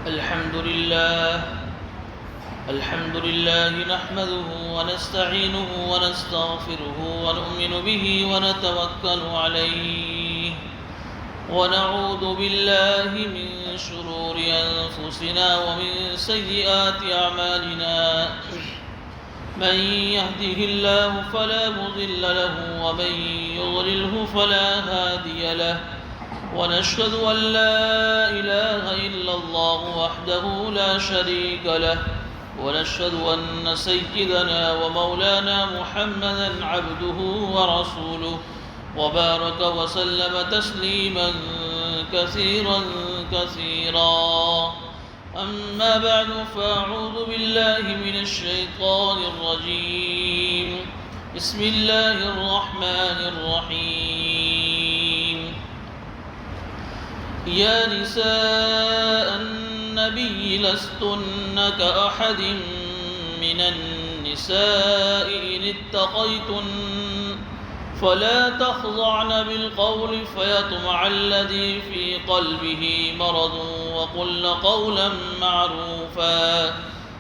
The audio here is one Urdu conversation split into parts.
الحمد لله نحمده ونستعينه ونستغفره ونؤمن به ونتوكل عليه ونعوذ بالله من شرور أنفسنا ومن سيئات أعمالنا من يهده الله فلا مضل له ومن يضلله فلا هادي له ونشهد أن لا إله إلا الله وحده لا شريك له ونشهد أن سيدنا ومولانا محمدا عبده ورسوله وبارك وسلم تسليما كثيرا كثيرا. أما بعد فأعوذ بالله من الشيطان الرجيم. بسم الله الرحمن الرحيم. يا نساء النبي لستن كأحد من النساء إن اتقيتن فلا تخضعن بالقول فيطمع الذي في قلبه مرض وقلن قولا معروفا.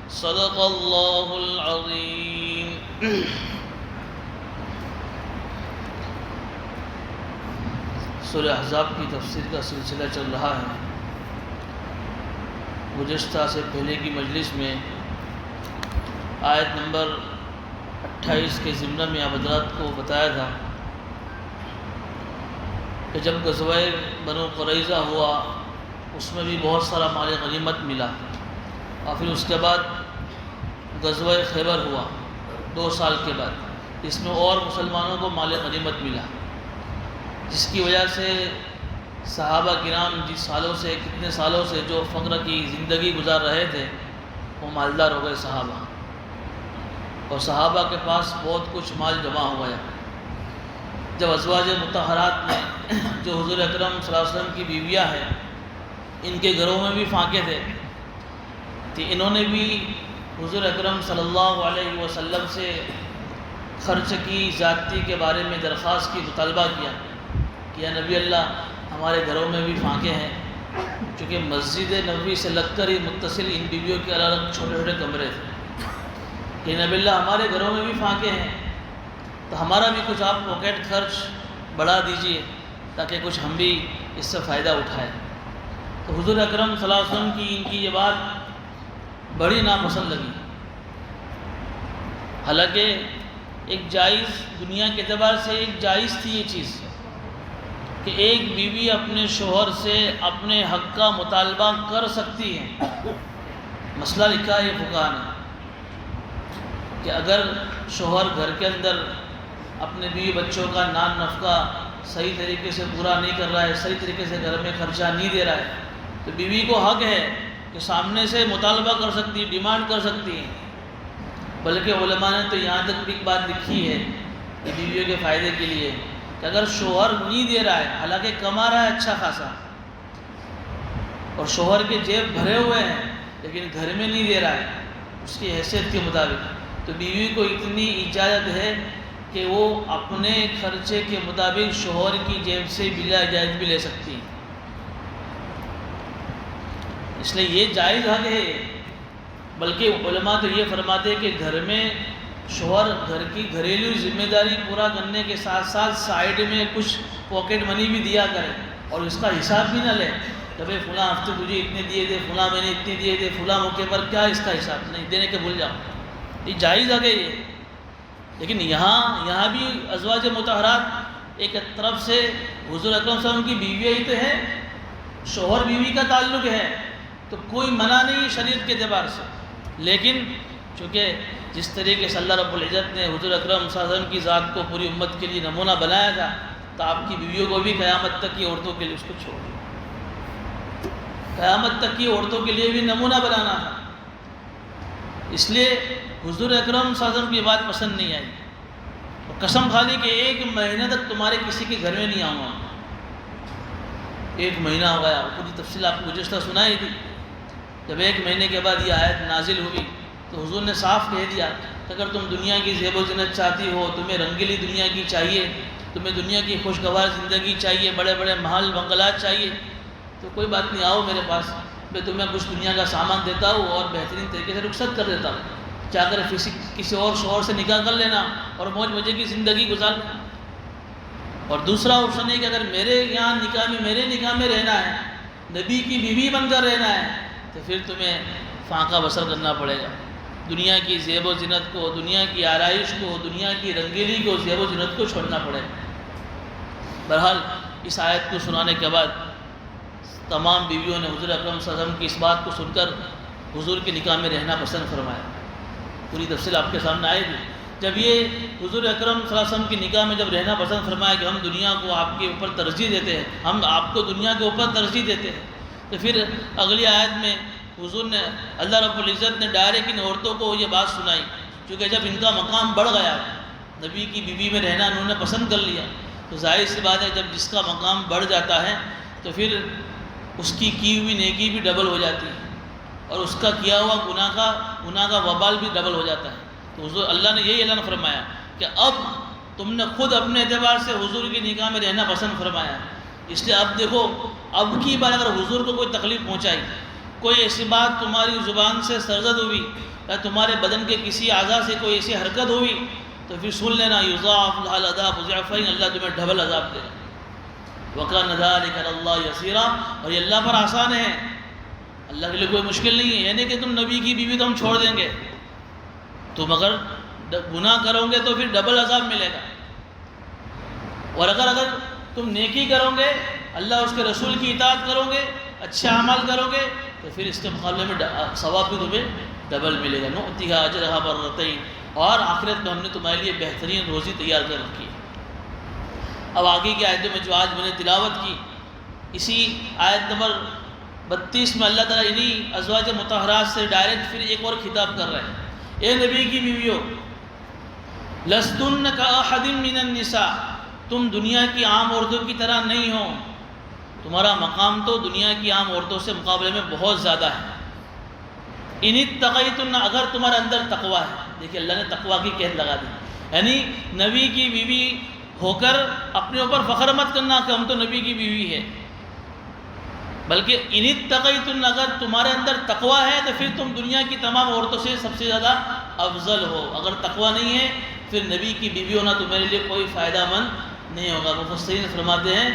صدق الله العظيم. سورہ احزاب کی تفسیر کا سلسلہ چل رہا ہے. گزشتہ سے پہلے کی مجلس میں آیت نمبر 28 کے ضمن میں آپ حضرات کو بتایا تھا کہ جب غزوہ بنو قریظہ ہوا اس میں بھی بہت سارا مال غنیمت ملا، اور پھر اس کے بعد غزوہ خیبر ہوا 2 سال کے بعد، اس میں اور مسلمانوں کو مال غنیمت ملا، جس کی وجہ سے صحابہ کرام کتنے سالوں سے جو فقر کی زندگی گزار رہے تھے وہ مالدار ہو گئے صحابہ، اور صحابہ کے پاس بہت کچھ مال جمع ہو گیا. جب ازواج مطہرات میں جو حضور اکرم صلی اللہ علیہ وسلم کی بیویاں ہیں ان کے گھروں میں بھی فاقے تھے، تو انہوں نے بھی حضور اکرم صلی اللہ علیہ وسلم سے خرچ کی زیادتی کے بارے میں درخواست کی، مطالبہ کیا کہ یا نبی اللہ ہمارے گھروں میں بھی فاقے ہیں، چونکہ مسجد نبوی سے لگ کر ہی متصل ان بیویوں کے الگ الگ چھوٹے چھوٹے کمرے تھے، کہ نبی اللہ ہمارے گھروں میں بھی فاقے ہیں تو ہمارا بھی کچھ آپ پاکٹ خرچ بڑھا دیجئے تاکہ کچھ ہم بھی اس سے فائدہ اٹھائیں. تو حضور اکرم صلی اللہ علیہ وسلم کی ان کی یہ بات بڑی ناپسند لگی، حالانکہ ایک جائز، دنیا کے اعتبار سے ایک جائز تھی یہ چیز کہ ایک بیوی اپنے شوہر سے اپنے حق کا مطالبہ کر سکتی ہے. مسئلہ لکھا ہے فقہاء نے کہ اگر شوہر گھر کے اندر اپنے بیوی بچوں کا نان نفقہ صحیح طریقے سے پورا نہیں کر رہا ہے، صحیح طریقے سے گھر میں خرچہ نہیں دے رہا ہے، تو بیوی کو حق ہے کہ سامنے سے مطالبہ کر سکتی ہے، ڈیمانڈ کر سکتی ہے. بلکہ علماء نے تو یہاں تک بھی ایک بات لکھی ہے کہ بیویوں کے فائدے کے لیے کہ اگر شوہر نہیں دے رہا ہے، حالانکہ کما رہا ہے اچھا خاصا اور شوہر کے جیب بھرے ہوئے ہیں لیکن گھر میں نہیں دے رہا ہے اس کی حیثیت کے مطابق، تو بیوی کو اتنی اجازت ہے کہ وہ اپنے خرچے کے مطابق شوہر کی جیب سے بلا اجازت بھی لے سکتی ہے. اس لیے یہ جائز حق ہے. بلکہ علماء تو یہ فرماتے ہیں کہ گھر میں شوہر گھر کی گھریلو ذمہ داری پورا کرنے کے ساتھ ساتھ سائیڈ میں کچھ پاکٹ منی بھی دیا کرے اور اس کا حساب بھی نہ لے کہ بھئی فلاں ہفتے تجھے اتنے دیے تھے، فلاں میں نے اتنے دیے تھے، فلاں موقع پر کیا اس کا حساب نہیں دینے کے بھول جاؤ. یہ جائز ہے یہ. لیکن یہاں بھی ازواج مطہرات ایک طرف سے حضور اکرم صلی اللہ علیہ وسلم کی بیویاں ہی تو ہے، شوہر بیوی کا تعلق ہے تو کوئی منع نہیں شریعت کے اعتبار سے. لیکن چونکہ جس طریقے سے اللہ رب العزت نے حضور اکرم صلی اللہ علیہ وسلم کی ذات کو پوری امت کے لیے نمونہ بنایا تھا تو آپ کی بیویوں کو بھی قیامت تک کی عورتوں کے لیے اس کو چھوڑ دیا، قیامت تک کی عورتوں کے لیے بھی نمونہ بنانا تھا. اس لیے حضور اکرم صلی اللہ علیہ وسلم کی بات پسند نہیں آئی اور قسم کھا لی کہ 1 مہینے تک تمہارے کسی کے گھر میں نہیں آؤں گا. 1 مہینہ ہو گیا. پوری تفصیل آپ کو گزشتہ سنائی تھی. جب 1 مہینے کے بعد یہ آیت نازل ہوئی تو حضور نے صاف کہہ دیا کہ اگر تم دنیا کی زیب و زینت چاہتی ہو، تمہیں رنگیلی دنیا کی چاہیے، تمہیں دنیا کی خوشگوار زندگی چاہیے، بڑے بڑے محل بنگلات چاہیے، تو کوئی بات نہیں، آؤ میرے پاس، میں تمہیں کچھ دنیا کا سامان دیتا ہوں اور بہترین طریقے سے رخصت کر دیتا ہوں، چاہ کر کسی اور شوہر سے نکاح کر لینا اور موج مزے کی زندگی گزار لینا۔ اور دوسرا آپشن ہے کہ اگر میرے یہاں میرے نکاح میں رہنا ہے، نبی کی بیوی بن کر رہنا ہے، تو پھر تمہیں فاقہ بسر کرنا پڑے گا، دنیا کی زیب و زینت کو، دنیا کی آرائش کو، دنیا کی رنگیلی کو، زیب و زینت کو چھوڑنا پڑے گا۔ بہرحال اس آیت کو سنانے کے بعد تمام بیویوں نے حضور اکرم صلی اللہ علیہ وسلم کی اس بات کو سن کر حضور کے نکاح میں رہنا پسند فرمایا۔ پوری تفصیل آپ کے سامنے آئے گی۔ جب یہ حضور اکرم صلی اللہ علیہ وسلم کی نکاح میں جب رہنا پسند فرمایا کہ ہم دنیا کو آپ کے اوپر ترجیح دیتے ہیں، ہم آپ کو دنیا کے اوپر ترجیح دیتے ہیں، تو پھر اگلی آیت میں حضور نے، اللہ رب العزت نے ڈائریکٹ ان عورتوں کو یہ بات سنائی، کیونکہ جب ان کا مقام بڑھ گیا، نبی کی بیوی میں رہنا انہوں نے پسند کر لیا، تو ظاہر سی بات ہے جب جس کا مقام بڑھ جاتا ہے تو پھر اس کی ہوئی نیکی بھی ڈبل ہو جاتی ہے اور اس کا کیا ہوا گناہ کا وبال بھی ڈبل ہو جاتا ہے۔ تو حضور اللہ نے یہی اعلان فرمایا کہ اب تم نے خود اپنے اعتبار سے حضور کی نکاح میں رہنا پسند فرمایا، اس لیے اب دیکھو، اب کی بار اگر حضور کو کوئی تکلیف پہنچائی، کوئی ایسی بات تمہاری زبان سے سرزد ہوئی یا تمہارے بدن کے کسی اعضاء سے کوئی ایسی حرکت ہوئی، تو پھر سن لینا، یضاعف لها العذاب ضعفین، اللہ تمہیں ڈبل عذاب دے گا۔ وَكَانَ ذَلِكَ عَلَى اللَّهِ يَسِيرًا، اور یہ اللہ پر آسان ہے، اللہ کے لیے کوئی مشکل نہیں ہے، یعنی کہ تم نبی کی بیوی تو ہم چھوڑ دیں گے، تم اگر گناہ کرو گے تو پھر ڈبل عذاب ملے گا، اور اگر تم نیکی کرو گے، اللہ اس کے رسول کی اطاعت کرو گے، اچھے اعمال کرو گے، تو پھر اس کے مقابلے میں ثواب بھی تمہیں ڈبل ملے گا، نؤتیہا اجرہا مرتین، اور آخرت میں ہم نے تمہارے لیے بہترین روزی تیار کر رکھی ہے۔ اب آگے کی آیتوں میں جو آج میں نے تلاوت کی، اسی آیت نمبر 32 میں اللہ تعالیٰ انہی ازواج مطہرات سے ڈائریکٹ پھر ایک اور خطاب کر رہے ہیں، اے نبی کی بیویوں، لستن کاحد من النساء، تم دنیا کی عام عورتوں کی طرح نہیں ہو، تمہارا مقام تو دنیا کی عام عورتوں سے مقابلے میں بہت زیادہ ہے۔ ان اتقیتن، اگر تمہارے اندر تقوی ہے، دیکھیے اللہ نے تقوی کی قید لگا دی، یعنی نبی کی بیوی ہو کر اپنے اوپر فخر مت کرنا کہ ہم تو نبی کی بیوی ہے، بلکہ ان اتقیتن، اگر تمہارے اندر تقوی ہے تو پھر تم دنیا کی تمام عورتوں سے سب سے زیادہ افضل ہو، اگر تقوی نہیں ہے پھر نبی کی بیوی ہونا تمہارے لیے کوئی فائدہ مند نہیں ہوگا۔ مفسرین فرماتے ہیں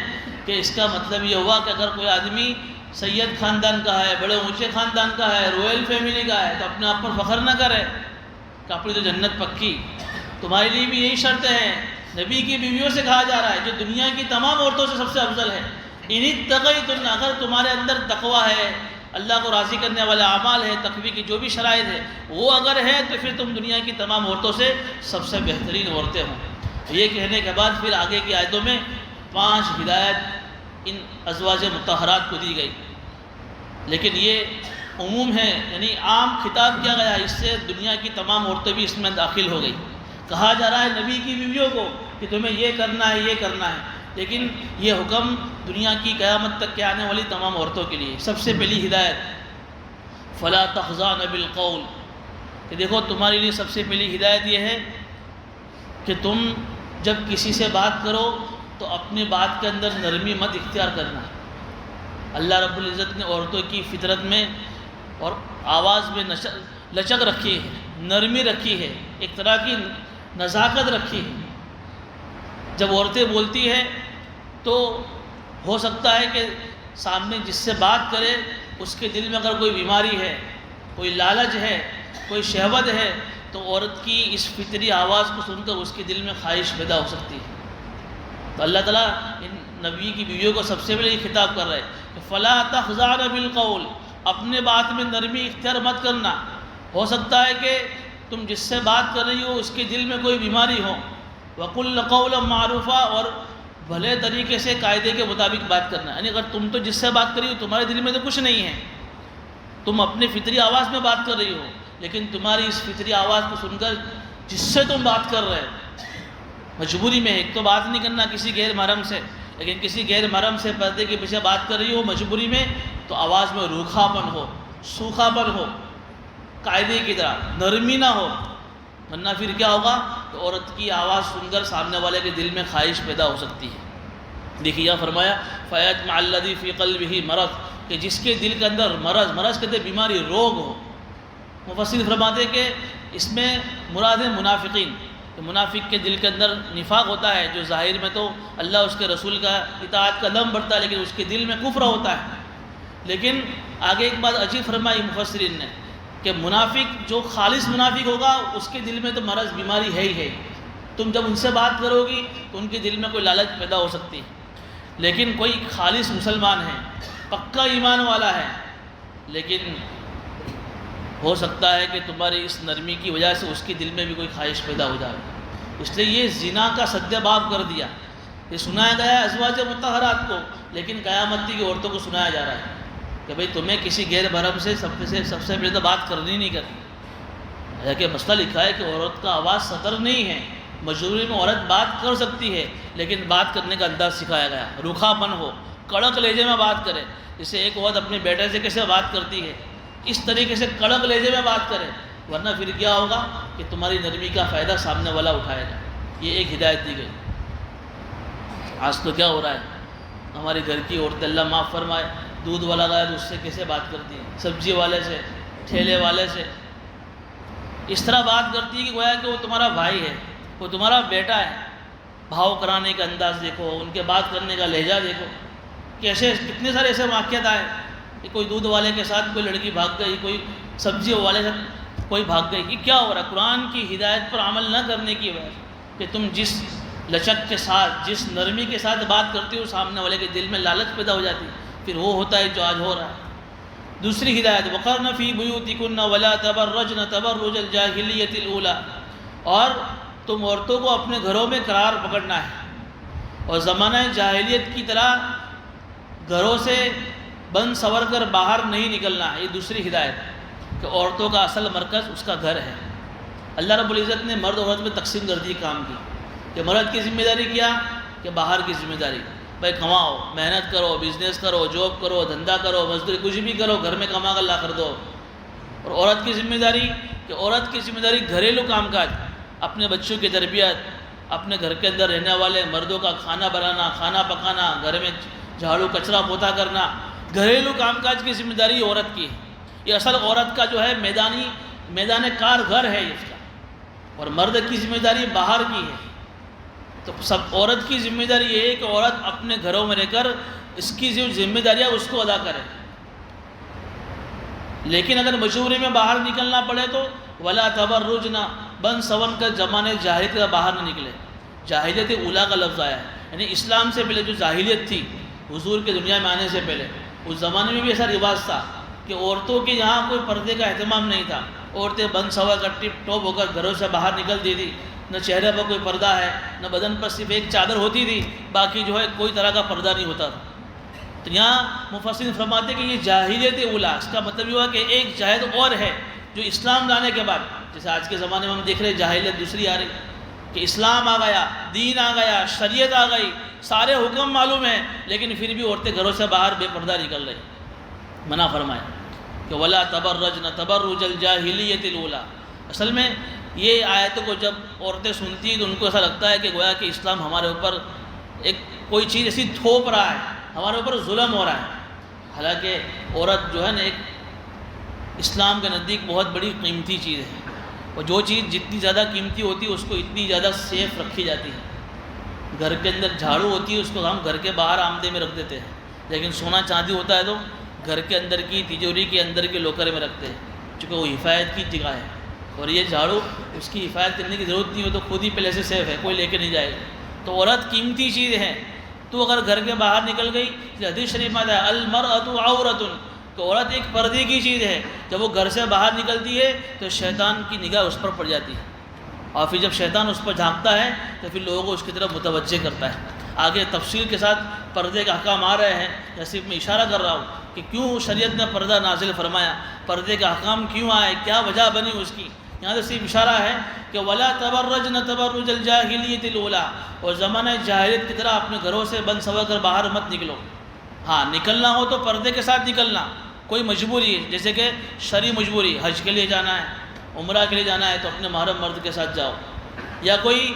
کہ اس کا مطلب یہ ہوا کہ اگر کوئی آدمی سید خاندان کا ہے، بڑے اونچے خاندان کا ہے، رویل فیملی کا ہے، تو اپنے آپ پر فخر نہ کرے کہ اپنی تو جنت پکی، تمہارے لیے بھی یہی شرط ہے، نبی کی بیویوں سے کہا جا رہا ہے جو دنیا کی تمام عورتوں سے سب سے افضل ہے، ان اتقیتن، اگر تمہارے اندر تقوی ہے، اللہ کو راضی کرنے والے اعمال ہے، تقوی کی جو بھی شرائط ہے وہ اگر ہے تو پھر تم دنیا کی تمام عورتوں سے سب سے بہترین عورتیں ہوں۔ یہ کہنے کے بعد پھر آگے کی آیتوں میں 5 ہدایت ان ازواج مطہرات کو دی گئی، لیکن یہ عموم ہے، یعنی عام خطاب کیا گیا، اس سے دنیا کی تمام عورتیں بھی اس میں داخل ہو گئی۔ کہا جا رہا ہے نبی کی بیویوں کو کہ تمہیں یہ کرنا ہے، یہ کرنا ہے، لیکن یہ حکم دنیا کی قیامت تک کے آنے والی تمام عورتوں کے لیے۔ سب سے پہلی ہدایت فلا تخضعن بالقول، کہ دیکھو تمہارے لیے سب سے پہلی ہدایت یہ ہے کہ تم جب کسی سے بات کرو تو اپنی بات کے اندر نرمی مت اختیار کرنا۔ اللہ رب العزت نے عورتوں کی فطرت میں اور آواز میں لچک رکھی ہے، نرمی رکھی ہے، ایک طرح کی نزاکت رکھی ہے۔ جب عورتیں بولتی ہیں تو ہو سکتا ہے کہ سامنے جس سے بات کرے اس کے دل میں اگر کوئی بیماری ہے، کوئی لالچ ہے، کوئی شہوت ہے، تو عورت کی اس فطری آواز کو سن کر اس کے دل میں خواہش پیدا ہو سکتی ہے۔ تو اللہ تعالیٰ ان نبی کی بیویوں کو سب سے پہلے یہ خطاب کر رہے ہیں کہ فلا تخضعن بالقول، اپنے بات میں نرمی اختیار مت کرنا۔ ہو سکتا ہے کہ تم جس سے بات کر رہی ہو اس کے دل میں کوئی بیماری ہو، وَقُلْ قَوْلًا مَعْرُوفًا، اور بھلے طریقے سے قاعدے کے مطابق بات کرنا، یعنی اگر تم تو جس سے بات کر رہی ہو تمہارے دل میں تو کچھ نہیں ہے، تم اپنی فطری آواز میں بات کر رہی ہو، لیکن تمہاری اس فطری آواز کو سن کر جس سے تم بات کر رہے مجبوری میں، ایک تو بات نہیں کرنا کسی غیر محرم سے، لیکن کسی غیر محرم سے پردے کے پیچھے بات کر رہی ہو مجبوری میں، تو آواز میں روکھا پن ہو، سوکھا پن ہو، قاعدے کی طرح نرمی نہ ہو، ورنہ پھر کیا ہوگا تو عورت کی آواز سن کر سامنے والے کے دل میں خواہش پیدا ہو سکتی ہے۔ دیکھیے یہاں فرمایا فَيَطْمَعَ الَّذِي فِي قَلْبِهِ مَرَضٌ، کہ جس کے دل کے اندر مرض کہتے بیماری، روگ ہو. مفسرین فرماتے ہیں کہ اس میں مراد ہے منافقین، کہ منافق کے دل کے اندر نفاق ہوتا ہے، جو ظاہر میں تو اللہ اس کے رسول کا اطاعت کا دم بڑھتا ہے، لیکن اس کے دل میں کفر ہوتا ہے. لیکن آگے ایک بات عجیب فرمائی مفسرین نے کہ منافق جو خالص منافق ہوگا اس کے دل میں تو مرض بیماری ہے ہی ہے. تم جب ان سے بات کرو گی تو ان کے دل میں کوئی لالچ پیدا ہو سکتی ہے. لیکن کوئی خالص مسلمان ہے، پکا ایمان والا ہے، لیکن ہو سکتا ہے کہ تمہاری اس نرمی کی وجہ سے اس کے دل میں بھی کوئی خواہش پیدا ہو جائے. اس لیے یہ زنا کا سد باب کر دیا. یہ سنایا گیا ہے ازواج مطہرات کو، لیکن قیامت کی عورتوں کو سنایا جا رہا ہے کہ بھئی تمہیں کسی غیر محرم سے سب سے پہلے تو بات کرنی نہیں کرنی. حالانکہ مسئلہ لکھا ہے کہ عورت کا آواز سطر نہیں ہے، مجبوری میں عورت بات کر سکتی ہے، لیکن بات کرنے کا انداز سکھایا گیا، روکھا پن ہو، کڑک لہجے میں بات کرے. جسے ایک عورت اپنے بیٹے سے کیسے بات کرتی ہے اس طریقے سے کڑک لہجے میں بات کرے، ورنہ پھر کیا ہوگا کہ تمہاری نرمی کا فائدہ سامنے والا اٹھائے گا. یہ ایک ہدایت دی گئی. آج تو کیا ہو رہا ہے، ہماری گھر کی عورتیں اللہ معاف فرمائے، دودھ والا گیا تو اس سے کیسے بات کرتی ہیں، سبزی والے سے، ٹھیلے والے سے اس طرح بات کرتی ہے کہ گویا کہ وہ تمہارا بھائی ہے، وہ تمہارا بیٹا ہے. بھاؤ کرانے کا انداز دیکھو، ان کے بات کرنے کا لہجہ دیکھو. کیسے کتنے سارے ایسے واقعات آئے کہ کوئی دودھ والے کے ساتھ کوئی لڑکی بھاگ گئی، کوئی سبزی والے سے کوئی بھاگ گئی. یہ کیا ہو رہا ہے؟ قرآن کی ہدایت پر عمل نہ کرنے کی وجہ سے کہ تم جس لچک کے ساتھ، جس نرمی کے ساتھ بات کرتے ہو سامنے والے کے دل میں لالچ پیدا ہو جاتی ہے. پھر وہ ہوتا ہے جو آج ہو رہا ہے. دوسری ہدایت وقرن فی بیوتکن ولا تبرجن تبرج الجاہلیۃ الاولی، اور تم عورتوں کو اپنے گھروں میں قرار پکڑنا ہے اور زمانہ جاہلیت کی طرح گھروں سے بند سور کر باہر نہیں نکلنا ہے. یہ دوسری ہدایت کہ عورتوں کا اصل مرکز اس کا گھر ہے. اللہ رب العزت نے مرد عورت میں تقسیم کر دی کام کی کہ مرد کی ذمہ داری کیا کہ باہر کی ذمہ داری، بھائی کماؤ، محنت کرو، بزنس کرو، جاب کرو، دھندا کرو، مزدوری کچھ بھی کرو، گھر میں کما کر لا کر دو. اور عورت کی ذمہ داری کہ عورت کی ذمہ داری گھریلو کام کاج، اپنے بچوں کی تربیت، اپنے گھر کے اندر رہنے والے مردوں کا کھانا بنانا، کھانا پکانا، گھر میں جھاڑو کچرا پوتا کرنا، گھریلو کام کاج کی ذمہ داری عورت کی ہے. یہ اصل عورت کا جو ہے میدان کار گھر ہے اس کا، اور مرد کی ذمہ داری باہر کی ہے. تو سب عورت کی ذمہ داری یہ ہے کہ عورت اپنے گھروں میں رہ کر اس کی جو ذمہ داریاں اس کو ادا کرے. لیکن اگر مجبوری میں باہر نکلنا پڑے تو ولا تبرجن، بن سون کا زمانے جاہلیت کا باہر نہ نکلے. جاہلیت اولا کا لفظ آیا ہے، یعنی اسلام سے پہلے جو جاہلیت تھی حضور کے دنیا میں آنے سے پہلے، اس زمانے میں بھی ایسا رواج تھا کہ عورتوں کے یہاں کوئی پردے کا اہتمام نہیں تھا. عورتیں بن سوا کر ٹپ ٹاپ ہو کر گھروں سے باہر نکلتی تھی، نہ چہرے پر کوئی پردہ ہے، نہ بدن پر صرف ایک چادر ہوتی تھی، باقی جو ہے کوئی طرح کا پردہ نہیں ہوتا تھا. تو یہاں مفسرین فرماتے کہ یہ جاہلیت اولا، اس کا مطلب یہ ہوا کہ ایک جاہلیت اور ہے جو اسلام لانے کے بعد، جیسے آج کے زمانے میں ہم دیکھ رہے ہیں جاہلیت دوسری آ رہی کہ اسلام آ گیا، دین آ گیا، شریعت آ گئی، سارے حکم معلوم ہیں، لیکن پھر بھی عورتیں گھروں سے باہر بے پردہ نکل رہی. منع فرمایا کہ ولا تبرجن تبرج الجاہلیۃ الاولی. اصل میں یہ آیتوں کو جب عورتیں سنتی ہیں تو ان کو ایسا لگتا ہے کہ گویا کہ اسلام ہمارے اوپر ایک کوئی چیز ایسی تھوپ رہا ہے، ہمارے اوپر ظلم ہو رہا ہے. حالانکہ عورت جو ہے نا ایک اسلام کے نزدیک بہت بڑی قیمتی چیز ہے، اور جو چیز جتنی زیادہ قیمتی ہوتی ہے اس کو اتنی زیادہ سیف رکھی جاتی ہے. گھر کے اندر جھاڑو ہوتی ہے اس کو ہم گھر کے باہر آمدے میں رکھ دیتے ہیں، لیکن سونا چاندی ہوتا ہے تو گھر کے اندر کی تجوری کے اندر کے لوکر میں رکھتے ہیں، چونکہ وہ حفاظت کی جگہ ہے. اور یہ جھاڑو اس کی حفاظت کرنے کی ضرورت نہیں ہو تو خود ہی پہلے سے سیف ہے، کوئی لے کے نہیں جائے گا. تو عورت قیمتی چیز ہے. تو اگر گھر کے باہر نکل گئی، حدیث شریف میں آتا ہے المرأۃ عورۃ، کہ عورت ایک پردے کی چیز ہے. جب وہ گھر سے باہر نکلتی ہے تو شیطان کی نگاہ اس پر پڑ جاتی ہے، اور پھر جب شیطان اس پر جھانکتا ہے تو پھر لوگوں کو اس کی طرف متوجہ کرتا ہے. آگے تفصیل کے ساتھ پردے کا احکام آ رہے ہیں. یا صرف میں اشارہ کر رہا ہوں کہ کیوں شریعت نے پردہ نازل فرمایا، پردے کا احکام کیوں آئے، کیا وجہ بنی اس کی. یہاں سے صرف اشارہ ہے کہ ولا تبرجن تبرج الجاہلیۃ الاولی، اور زمانہ جاہلیت کی طرح اپنے گھروں سے بند سوا کر باہر مت نکلو. ہاں نکلنا ہو تو پردے کے ساتھ نکلنا، کوئی مجبوری ہے جیسے کہ شرعی مجبوری، حج کے لیے جانا ہے، عمرہ کے لیے جانا ہے تو اپنے محرم مرد کے ساتھ جاؤ، یا کوئی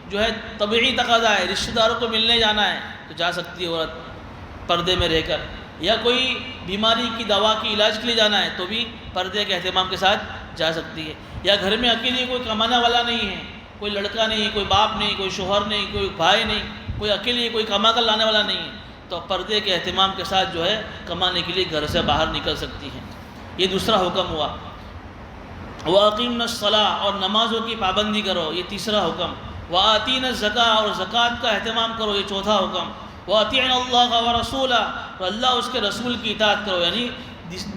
جو ہے طبعی تقاضا ہے، رشتہ داروں کو ملنے جانا ہے تو جا سکتی ہے عورت پردے میں رہ کر. یا کوئی بیماری کی دوا کی علاج کے لیے جانا ہے تو بھی پردے کے اہتمام کے ساتھ جا سکتی ہے. یا گھر میں اکیلی کوئی کمانے والا نہیں ہے، کوئی لڑکا نہیں، کوئی باپ نہیں، کوئی شوہر نہیں، کوئی بھائی نہیں، کوئی اکیلی کوئی کما کر لانے والا نہیں ہے، تو پردے کے اہتمام کے ساتھ جو ہے کمانے کے لیے گھر سے باہر نکل سکتی ہیں. یہ دوسرا حکم ہوا. وَأَقِمْنَ الصَّلَاةَ اور نمازوں کی پابندی کرو، یہ تیسرا حکم. وَآتِينَ الزَّكَاةَ اور زکوٰۃ کا اہتمام کرو، یہ چوتھا حکم. وَأَطِيعْنَ اللَّهَ وَرَسُولَهُ اور اللہ اس کے رسول کی اطاعت کرو، یعنی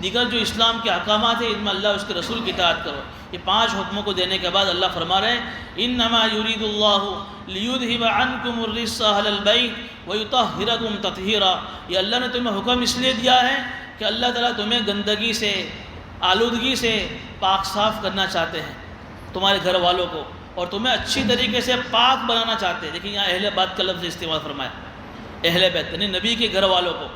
دیگر جو اسلام کے احکامات ہیں ان میں اللہ اس کے رسول کی اطاعت کرو. یہ 5 حکموں کو دینے کے بعد اللہ فرما رہے ہیں انما یرید اللہ لیذھب عنکم الرجس اہل البیت ویطہرکم تطہیرا. یہ اللہ نے تمہیں حکم اس لیے دیا ہے کہ اللہ تعالیٰ تمہیں گندگی سے، آلودگی سے پاک صاف کرنا چاہتے ہیں تمہارے گھر والوں کو، اور تمہیں اچھی طریقے سے پاک بنانا چاہتے ہیں. دیکھیں یہاں اہل بیت کا لفظ استعمال فرمایا، اہل بیت یعنی نبی کے گھر والوں کو،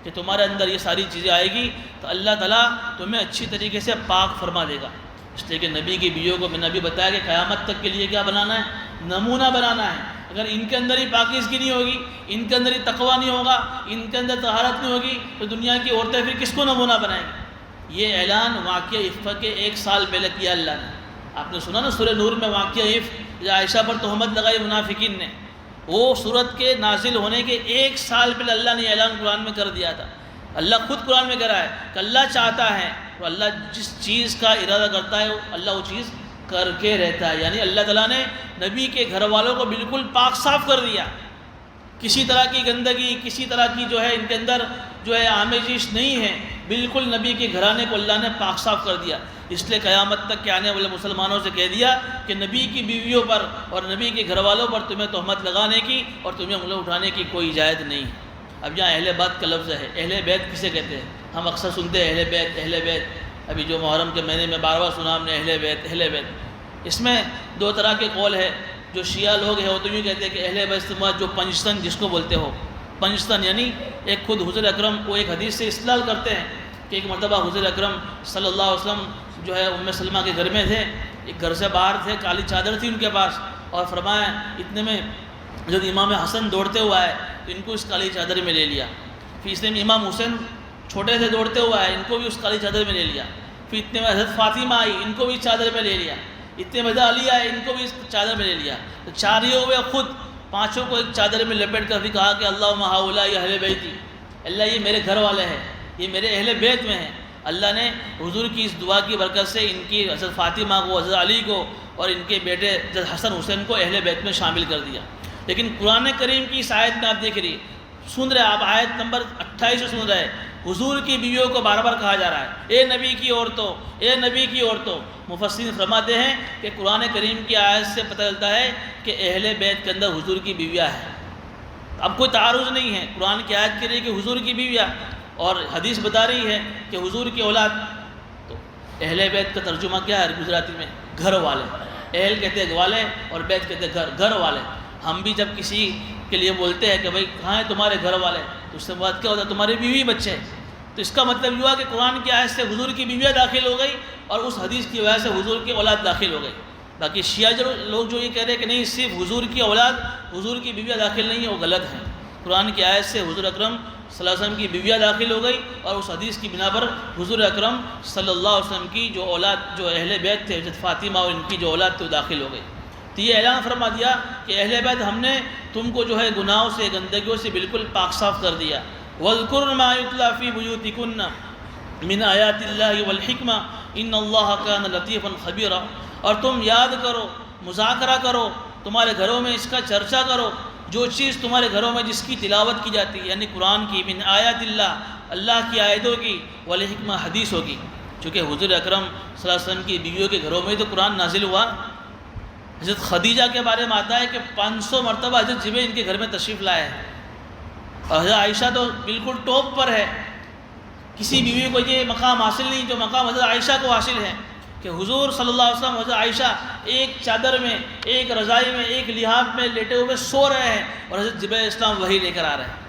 کہ تمہارے اندر یہ ساری چیزیں آئے گی تو اللہ تعالیٰ تمہیں اچھی طریقے سے پاک فرما دے گا. اس لیے کہ نبی کی بیویوں کو میں نے ابھی بتایا کہ قیامت تک کے لیے کیا بنانا ہے، نمونہ بنانا ہے. اگر ان کے اندر ہی پاکیزگی نہیں ہوگی، ان کے اندر ہی تقویٰ نہیں ہوگا، ان کے اندر طہارت نہیں ہوگی تو دنیا کی عورتیں پھر کس کو نمونہ بنائیں گی. یہ اعلان واقعہ عفت کے 1 سال پہلے کیا اللہ نے. آپ نے سنا نا سورہ نور میں واقعہ عفت، عائشہ پر تہمت لگائی منافقین نے، وہ صورت کے نازل ہونے کے 1 سال پہلے اللہ نے اعلان قرآن میں کر دیا تھا. اللہ خود قرآن میں کہہ رہا ہے کہ اللہ چاہتا ہے تو اللہ جس چیز کا ارادہ کرتا ہے اللہ وہ چیز کر کے رہتا ہے. یعنی اللہ تعالیٰ نے نبی کے گھر والوں کو بالکل پاک صاف کر دیا، کسی طرح کی گندگی، کسی طرح کی جو ہے ان کے اندر جو ہے آمیزش نہیں ہے، بالکل نبی کے گھرانے کو اللہ نے پاک صاف کر دیا. اس لیے قیامت تک کے آنے والے مسلمانوں سے کہہ دیا کہ نبی کی بیویوں پر اور نبی کے گھر والوں پر تمہیں تہمت لگانے کی اور تمہیں انگلی اٹھانے کی کوئی اجازت نہیں. اب یہاں اہل بیت کا لفظ ہے. اہل بیت کسے کہتے ہیں؟ ہم اکثر سنتے ہیں اہل بیت اہل بیت. ابھی جو محرم کے مہینے میں بار بار سنا ہم نے اہل بیت اہل بیت. اس میں 2 طرح کے قول ہے. جو شیعہ لوگ ہیں وہ تو یوں کہتے ہیں کہ اہل بیت استعمال جو پنجتن جس کو بولتے ہو، پنجتن یعنی ایک خود حضور اکرم کو ایک حدیث سے استدلال کرتے ہیں کہ ایک مرتبہ حضور اکرم صلی اللہ علیہ وسلم جو ہے ام سلمہ کے گھر میں تھے، ایک گھر سے باہر تھے، کالی چادر تھی ان کے پاس، اور فرمایا اتنے میں جب امام حسن دوڑتے ہوا ہے تو ان کو اس کالی چادر میں لے لیا. پھر اس نے امام حسین چھوٹے سے دوڑتے ہوا ہے، ان کو بھی اس کالی چادر میں لے لیا. پھر اتنے میں حضرت فاطمہ آئی، ان کو بھی چادر میں لے لیا. اتنے میں حضرت علی آئے، ان کو بھی اس چادر میں لے لیا. تو 4 ہی ہوئے، خود 5 کو ایک چادر میں لپیٹ کر بھی کہا کہ اللہم ہؤلاء اہل بیتی، اللہ یہ میرے گھر والے ہیں، یہ میرے اہل بیت میں ہیں. اللہ نے حضور کی اس دعا کی برکت سے ان کی حضرت فاطمہ کو، حضرت علی کو اور ان کے بیٹے حضرت حسن حسین کو اہل بیت میں شامل کر دیا. لیکن قرآن کریم کی اس آیت میں آپ دیکھ رہی سن رہے آپ آیت نمبر 28 سے سن رہے حضور کی بیویوں کو بار بار کہا جا رہا ہے اے نبی کی عورتوں، اے نبی کی عورتوں. مفسرین فرماتے ہیں کہ قرآن کریم کی آیت سے پتہ چلتا ہے کہ اہل بیت کے اندر حضور کی بیویاں ہیں. اب کوئی تعارض نہیں ہے، قرآن کی آیت کہہ رہی ہے کہ حضور کی بیویاں، اور حدیث بتا رہی ہے کہ حضور کی اولاد. تو اہل بیت کا ترجمہ کیا ہے گجراتی میں؟ گھر والے. اہل کہتے ہیں والے اور بیت کہتے ہیں گھر، گھر والے. ہم بھی جب کسی کے لیے بولتے ہیں کہ بھائی کہاں ہیں تمہارے گھر والے، تو اس سے بات کیا ہوتا ہے؟ تمہاری بیوی بچے. تو اس کا مطلب یہ ہوا کہ قرآن کی آیت سے حضور کی بیویاں داخل ہو گئی اور اس حدیث کی وجہ سے حضور کی اولاد داخل ہو گئی. باقی شیعہ لوگ جو یہ کہہ رہے ہیں کہ نہیں صرف حضور کی اولاد، حضور کی بیویاں داخل نہیں ہیں، وہ غلط ہیں. قرآن کی آیت سے حضور اکرم صلی اللہ علیہ وسلم کی بیویاں داخل ہو گئی اور اس حدیث کی بنا پر حضور اکرم صلی اللہ علیہ وسلم کی جو اولاد، جو اہل بیت تھے حضرت فاطمہ اور ان کی جو اولاد تھی وہ داخل ہو گئی. تو یہ اعلان فرما دیا کہ اہل بیت ہم نے تم کو جو ہے گناہوں سے، گندگیوں سے بالکل پاک صاف کر دیا. وَاذْكُرْنَ مَا يُتْلَى فِي بُيُوتِكُنَّ مِنْ آيَاتِ اللَّهِ وَالْحِكْمَةِ إِنَّ اللَّهَ كَانَ لَطِيفًا خَبِيرًا. اور تم یاد کرو، مذاکرہ کرو، تمہارے گھروں میں اس کا چرچا کرو، جو چیز تمہارے گھروں میں جس کی تلاوت کی جاتی ہے، یعنی قرآن کی، من آیات اللہ، اللہ کی آیتوں کی، والحکمہ حدیث ہوگی. چونکہ حضور اکرم صلی اللہ علیہ وسلم کی بیویوں کے گھروں میں تو قرآن نازل ہوا. حضرت خدیجہ کے بارے میں آتا ہے کہ 500 مرتبہ حضرت جبریل ان کے گھر میں تشریف لائے ہیں. اور حضرت عائشہ تو بالکل ٹاپ پر ہے، کسی بیوی کو یہ مقام حاصل نہیں جو مقام حضرت عائشہ کو حاصل ہے کہ حضور صلی اللہ علیہ وسلم حضرت عائشہ ایک چادر میں، ایک رضائی میں، ایک لحاف میں لیٹے ہوئے سو رہے ہیں اور حضرت جبریل اسلام وحی لے کر آ رہے ہیں.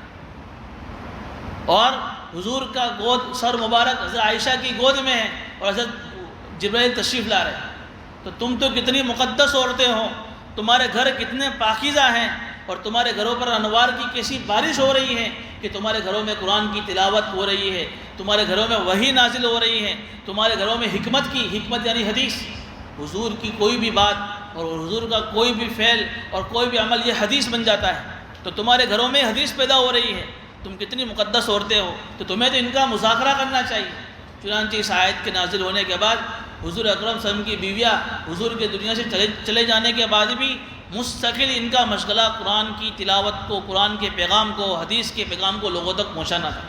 اور حضور کا گود، سر مبارک حضرت عائشہ کی گود میں ہے اور حضرت جبریل تشریف لا رہے ہیں. تو تم تو کتنی مقدس عورتیں ہو، تمہارے گھر کتنے پاکیزہ ہیں، اور تمہارے گھروں پر انوار کی کیسی بارش ہو رہی ہے کہ تمہارے گھروں میں قرآن کی تلاوت ہو رہی ہے، تمہارے گھروں میں وحی نازل ہو رہی ہے، تمہارے گھروں میں حکمت یعنی حدیث، حضور کی کوئی بھی بات اور حضور کا کوئی بھی فعل اور کوئی بھی عمل یہ حدیث بن جاتا ہے۔ تو تمہارے گھروں میں حدیث پیدا ہو رہی ہے، تم کتنی مقدس عورتیں ہو، تو تمہیں تو ان کا مذاکرہ کرنا چاہیے۔ چنانچہ اس آیت کے نازل ہونے کے بعد حضور اکرم صلی اللہ علیہ وسلم کی بیویاں حضور کے دنیا سے چلے جانے کے بعد بھی مستقل ان کا مشغلہ قرآن کی تلاوت کو، قرآن کے پیغام کو، حدیث کے پیغام کو لوگوں تک پہنچانا تھا۔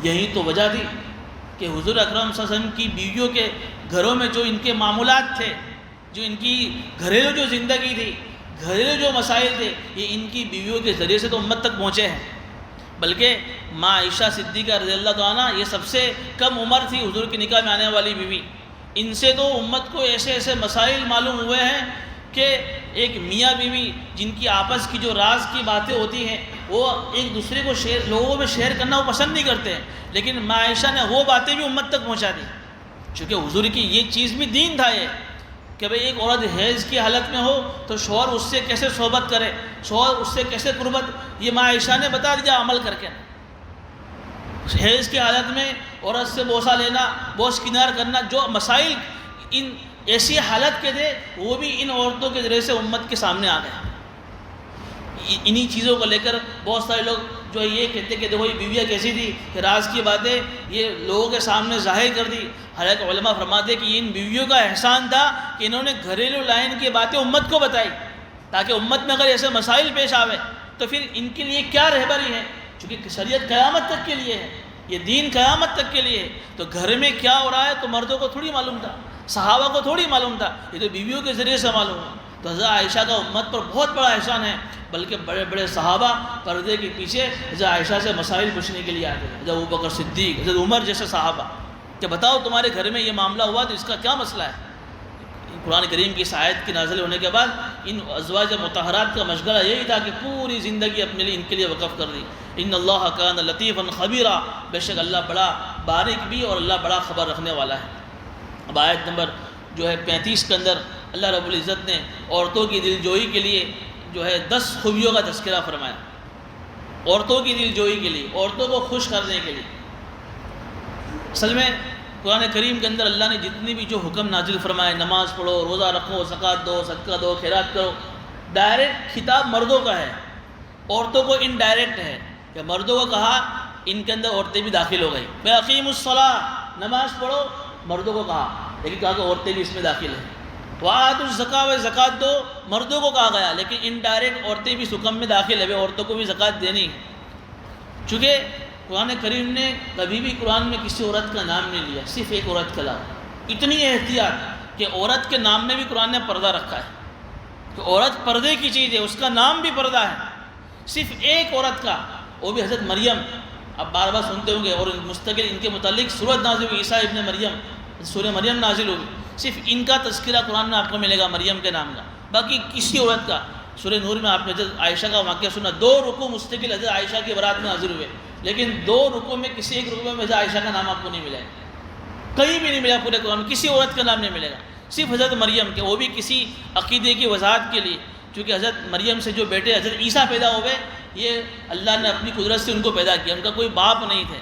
یہی تو وجہ تھی کہ حضور اکرم صلی اللہ علیہ وسلم کی بیویوں کے گھروں میں جو ان کے معمولات تھے، جو ان کی گھریلو جو زندگی تھی، گھریلو جو مسائل تھے، یہ ان کی بیویوں کے ذریعے سے تو امت تک پہنچے ہیں۔ بلکہ ماں عائشہ صدیقہ رضی اللہ تعالیٰ عنہ یہ سب سے کم عمر تھی حضور کے نکاح میں آنے والی بیوی، ان سے تو امت کو ایسے ایسے مسائل معلوم ہوئے ہیں کہ ایک میاں بیوی جن کی آپس کی جو راز کی باتیں ہوتی ہیں وہ ایک دوسرے کو لوگوں میں شیئر کرنا وہ پسند نہیں کرتے ہیں، لیکن ماں عائشہ نے وہ باتیں بھی امت تک پہنچا دی، چونکہ حضور کی یہ چیز بھی دین تھا یہ کہ بھئی ایک عورت حیض کی حالت میں ہو تو شوہر اس سے کیسے صحبت کرے، شوہر اس سے کیسے قربت، یہ ماں عائشہ نے بتا دیا عمل کر کے۔ حیض کی حالت میں عورت سے بوسہ لینا، بوس کنار کرنا، جو مسائل ان ایسی حالت کے تھے وہ بھی ان عورتوں کے ذریعے سے امت کے سامنے آ گئے۔ انہی چیزوں کو لے کر بہت سارے لوگ جو یہ کہتے کہ دیکھو یہ بیویاں کیسی تھی کہ راز کی باتیں یہ لوگوں کے سامنے ظاہر کر دی، حالانکہ علماء فرماتے کہ ان بیویوں کا احسان تھا کہ انہوں نے گھریلو لائن کی باتیں امت کو بتائی، تاکہ امت میں اگر ایسے مسائل پیش آوے تو پھر ان کے لیے کیا رہبری ہے، چونکہ شریعت قیامت تک کے لیے ہے، یہ دین قیامت تک کے لیے ہے، تو گھر میں کیا ہو رہا ہے تو مردوں کو تھوڑی معلوم تھا، صحابہ کو تھوڑی معلوم تھا، یہ تو بیویوں کے ذریعے سے معلوم ہے۔ تو حضرت عائشہ کا امت پر بہت بڑا احسان ہے، بلکہ بڑے بڑے صحابہ پردے کے پیچھے حضرت عائشہ سے مسائل پوچھنے کے لیے آتے ہیں، حضرت ابوبکر صدیق، حضرت عمر جیسے صحابہ، کہ بتاؤ تمہارے گھر میں یہ معاملہ ہوا تو اس کا کیا مسئلہ ہے۔ قرآن کریم کی اس آیت کے نازل ہونے کے بعد ان ازواج مطہرات کا مشغلہ یہی تھا کہ پوری زندگی اپنے لیے ان کے لیے وقف کر دی۔ ان اللہ کان لطیفا خبیرا، بے شک اللہ بڑا باریک بھی اور اللہ بڑا خبر رکھنے والا ہے۔ اب آیت نمبر 35 کے اندر اللہ رب العزت نے عورتوں کی دل جوئی کے لیے 10 خوبیوں کا تذکرہ فرمایا، عورتوں کی دل جوئی کے لیے، عورتوں کو خوش کرنے کے لیے۔ اصل میں قرآن کریم کے اندر اللہ نے جتنی بھی جو حکم نازل فرمائے، نماز پڑھو، روزہ رکھو، زکوٰۃ دو، صدقہ دو، خیرات کرو، ڈائریکٹ خطاب مردوں کا ہے، عورتوں کو انڈائریکٹ ہے کہ مردوں کو کہا، ان کے اندر عورتیں بھی داخل ہو گئی، میں اقیم الصلاۃ، نماز پڑھو، مردوں کو کہا، لیکن کہا کہ عورتیں بھی اس میں داخل ہیں۔ وآتوا الزکاۃ، زکوٰۃ دو، مردوں کو کہا گیا، لیکن انڈائریکٹ عورتیں بھی اس حکم میں داخل ہے، عورتوں کو بھی زکوٰۃ دینی ہے۔ چونکہ قرآن کریم نے کبھی بھی قرآن میں کسی عورت کا نام نہیں لیا، صرف ایک عورت کا نام، اتنی احتیاط کہ عورت کے نام میں بھی قرآن نے پردہ رکھا ہے کہ عورت پردے کی چیز ہے، اس کا نام بھی پردہ ہے، صرف ایک عورت کا، وہ بھی حضرت مریم۔ اب بار بار سنتے ہوں گے، اور مستقل ان کے متعلق سورت نازل ہوئی، عیسیٰ ابن مریم، سورہ مریم نازل ہوئی، صرف ان کا تذکرہ قرآن میں آپ کو ملے گا، مریم کے نام کا، باقی کسی عورت کا۔ سورہ نور میں آپ نے حضرت عائشہ کا واقعہ سنا، 2 رکوع مستقل حضرت عائشہ کی برات میں حاضر ہوئے، لیکن 2 رکوع میں کسی ایک رکوع میں حضرت عائشہ کا نام آپ کو نہیں ملے گا، کہیں بھی نہیں ملا پورے قرآن میں، کسی عورت کا نام نہیں ملے گا، صرف حضرت مریم کے، وہ بھی کسی عقیدے کی وضاحت کے لیے، کیونکہ حضرت مریم سے جو بیٹے حضرت عیسیٰ پیدا ہوئے، یہ اللہ نے اپنی قدرت سے ان کو پیدا کیا، ان کا کوئی باپ نہیں تھے،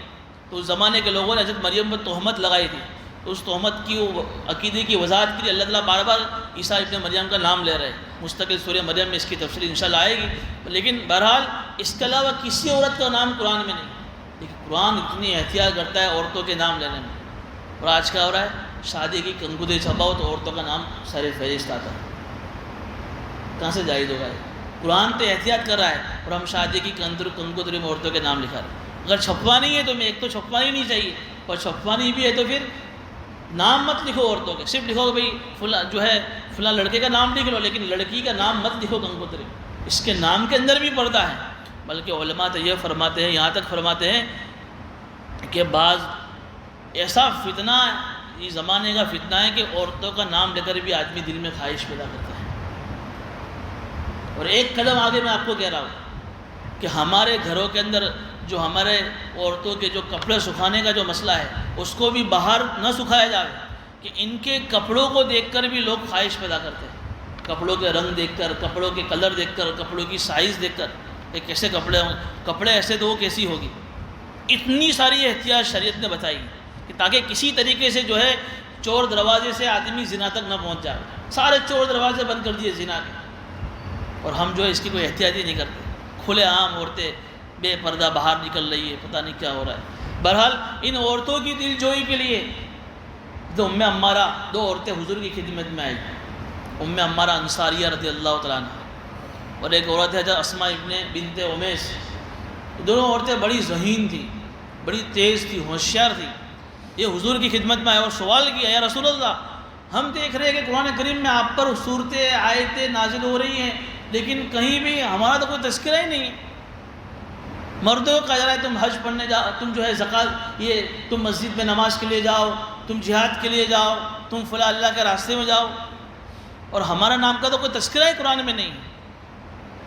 تو اس زمانے کے لوگوں نے حضرت مریم پر تہمت لگائی تھی، تو اس تہمت کی عقیدے کی وضاحت کے لیے اللہ تعالیٰ بار بار عیسیٰ ابن مریم کا نام لے رہے ہیں، مستقل سورہ مریم میں اس کی تفصیل انشاءاللہ آئے گی، لیکن بہرحال اس کے علاوہ کسی عورت کا نام قرآن میں نہیں، لیکن قرآن اتنی احتیاط کرتا ہے عورتوں کے نام لینے میں۔ اور آج کیا ہو رہا ہے، شادی کی کنکدے چھپاؤ تو عورتوں کا نام سر فہرست آتا ہے، کہاں سے جائز ہوگا یہ؟ قرآن تو احتیاط کر رہا ہے اور ہم شادی کی کنکدری میں عورتوں کے نام لکھا رہے ہیں۔ اگر چھپوانی ہے تو میں ایک تو چھپوانی نہیں چاہیے، اور چھپوانی بھی ہے تو پھر نام مت لکھو عورتوں کے، صرف لکھو کہ بھائی فلاں لڑکے کا نام لکھ لو، لیکن لڑکی کا نام مت لکھو کنکتری، اس کے نام کے اندر بھی پردہ ہے۔ بلکہ علماء تو یہ فرماتے ہیں، یہاں تک فرماتے ہیں کہ بعض ایسا فتنہ، یہ زمانے کا فتنہ ہے کہ عورتوں کا نام لے کر بھی آدمی دل میں خواہش پیدا کرتا ہے۔ اور ایک قدم آگے میں آپ کو کہہ رہا ہوں کہ ہمارے گھروں کے اندر جو ہمارے عورتوں کے جو کپڑے سکھانے کا جو مسئلہ ہے، اس کو بھی باہر نہ سکھایا جائے کہ ان کے کپڑوں کو دیکھ کر بھی لوگ خواہش پیدا کرتے ہیں۔ کپڑوں کے رنگ دیکھ کر، کپڑوں کے کلر دیکھ کر، کپڑوں کی سائز دیکھ کر کہ کیسے کپڑے ہوں، کپڑے ایسے تو وہ کیسی ہوگی. اتنی ساری احتیاط شریعت نے بتائی کہ تاکہ کسی طریقے سے جو ہے چور دروازے سے آدمی زنا تک نہ پہنچ جائے. سارے چور دروازے بند کر دیے زنا کے، اور ہم جو ہے اس کی کوئی احتیاط ہی نہیں کرتے. کھلے عام عورتیں بے پردہ باہر نکل رہی ہے، پتہ نہیں کیا ہو رہا ہے. بہرحال ان عورتوں کی دل جوئی کے لیے تو ام عمارہ، 2 عورتیں حضور کی خدمت میں آئی. ام عمارہ انصاریہ رضی اللہ تعالیٰ عنہ اور ایک عورت ہے حضرت اسماء بنت امیس. دونوں عورتیں بڑی ذہین تھیں، بڑی تیز تھی، ہوشیار تھی. یہ حضور کی خدمت میں آئے اور سوال کیا، یا رسول اللہ، ہم دیکھ رہے ہیں کہ قرآن کریم میں آپ پر صورتیں آیتیں نازل ہو رہی ہیں، لیکن کہیں بھی ہمارا تو کوئی تذکرہ ہی نہیں ہے. مردوں کا کہا جا رہا ہے تم حج پڑھنے جاؤ، تم جو ہے زکوٰۃ، یہ تم مسجد میں نماز کے لیے جاؤ، تم جہاد کے لیے جاؤ، تم فلاں اللہ کے راستے میں جاؤ، اور ہمارا نام کا تو کوئی تذکرہ ہی قرآن میں نہیں ہے.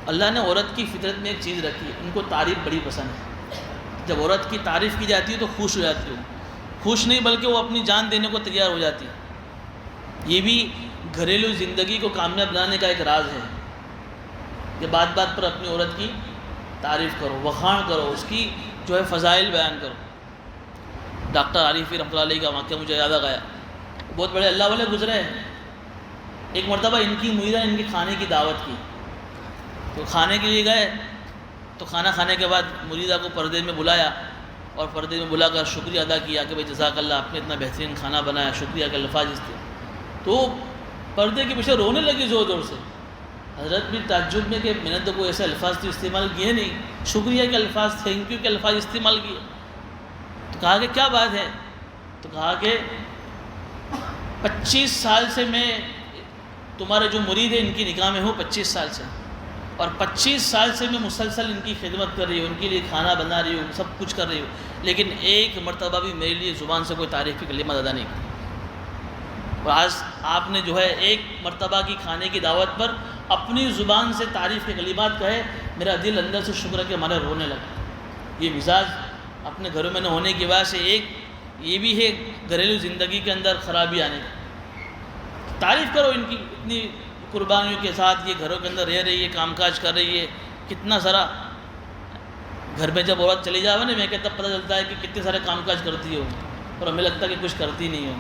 اللہ نے عورت کی فطرت میں ایک چیز رکھی ہے، ان کو تعریف بڑی پسند ہے. جب عورت کی تعریف کی جاتی ہے تو خوش ہو جاتی ہے. خوش نہیں بلکہ وہ اپنی جان دینے کو تیار ہو جاتی ہے. یہ بھی گھریلو زندگی کو کامیاب بنانے کا ایک راز ہے کہ بات بات پر اپنی عورت کی تعریف کرو، وخان کرو، اس کی جو ہے فضائل بیان کرو. ڈاکٹر عارفی رحمۃ اللہ علیہ کا واقعہ مجھے یاد آ گیا. بہت بڑے اللہ والے گزرے ہیں. ایک مرتبہ ان کی مریدہ نے ان کی کھانے کی دعوت کی تو کھانے کے لیے گئے. تو کھانا کھانے کے بعد مریدہ کو پردے میں بلایا اور پردے میں بلا کر شکریہ ادا کیا کہ بھائی جزاک اللہ، آپ نے اتنا بہترین کھانا بنایا، شکریہ کے الفاظ اس تھے. تو پردے کے پیچھے رونے لگی زور زور سے. حضرت بھی تعجب میں کہ میں نے تو کوئی ایسے الفاظ تو استعمال کیے نہیں، شکریہ کے الفاظ، تھینک یو کے الفاظ استعمال کیے. تو کہا کہ کیا بات ہے؟ تو کہا کہ 25 سال سے میں تمہارے جو مرید ہیں ان کی نکاح میں ہوں، 25 سال سے، اور 25 سال سے میں مسلسل ان کی خدمت کر رہی ہوں، ان کے لیے کھانا بنا رہی ہوں، سب کچھ کر رہی ہوں، لیکن ایک مرتبہ بھی میرے لیے زبان سے کوئی تعریفی کلمہ ادا نہیں کی. اور آج آپ نے جو ہے ایک مرتبہ کی کھانے کی دعوت پر اپنی زبان سے تعریف کے کلمات کہے، میرا دل اندر سے شکر ہے کہ ہمارے رونے لگا. یہ مزاج اپنے گھروں میں نہ ہونے کی وجہ سے ایک یہ بھی ہے گھریلو زندگی کے اندر خرابی آنے کا. تعریف کرو ان کی، اتنی قربانیوں کے ساتھ یہ گھروں کے اندر رہ رہی ہے، کام کاج کر رہی ہے. کتنا سارا گھر میں جب عورت چلی جاوے نا، میں کہ تب پتہ چلتا ہے کہ کتنے سارے کام کاج کرتی ہو اور ہمیں لگتا ہے کہ کچھ کرتی نہیں ہو.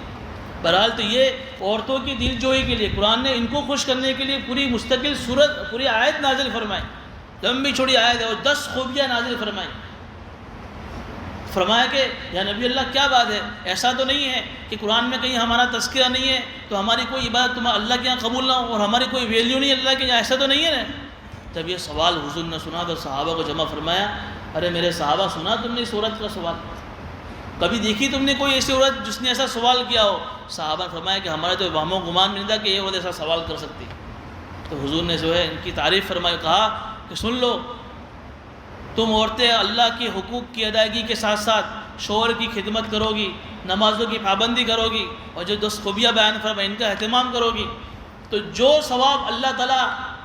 بہرحال تو یہ عورتوں کی دل جوئی کے لیے قرآن نے ان کو خوش کرنے کے لیے پوری مستقل صورت، پوری آیت نازل فرمائی. لمبی چھوڑی آیت ہے اور 10 خوبیاں نازل فرمائی. فرمایا کہ یا نبی اللہ کیا بات ہے، ایسا تو نہیں ہے کہ قرآن میں کہیں ہمارا تذکرہ نہیں ہے تو ہماری کوئی عبادت تمہیں اللہ کے یہاں قبول نہ ہو، اور ہماری کوئی ویلیو نہیں اللہ کے یہاں، ایسا تو نہیں ہے نا؟ جب یہ سوال حضور نے سنا تو صحابہ کو جمع فرمایا، ارے میرے صحابہ، سنا تم نے اس عورت کا سوال؟ کبھی دیکھی تم نے کوئی ایسی عورت جس نے ایسا سوال کیا ہو؟ صحابہ نے فرمایا کہ ہمارے تو وہم و گمان نہیں تھا کہ یہ عورت ایسا سوال کر سکتی. تو حضور نے جو ہے ان کی تعریف فرمائی، کہا کہ سن لو، تم عورتیں اللہ کے حقوق کی ادائیگی کے ساتھ ساتھ شوہر کی خدمت کرو گی، نمازوں کی پابندی کرو گی، اور جو 10 خوبیاں بیان فرمائی ان کا اہتمام کرو گی، تو جو ثواب اللہ تعالیٰ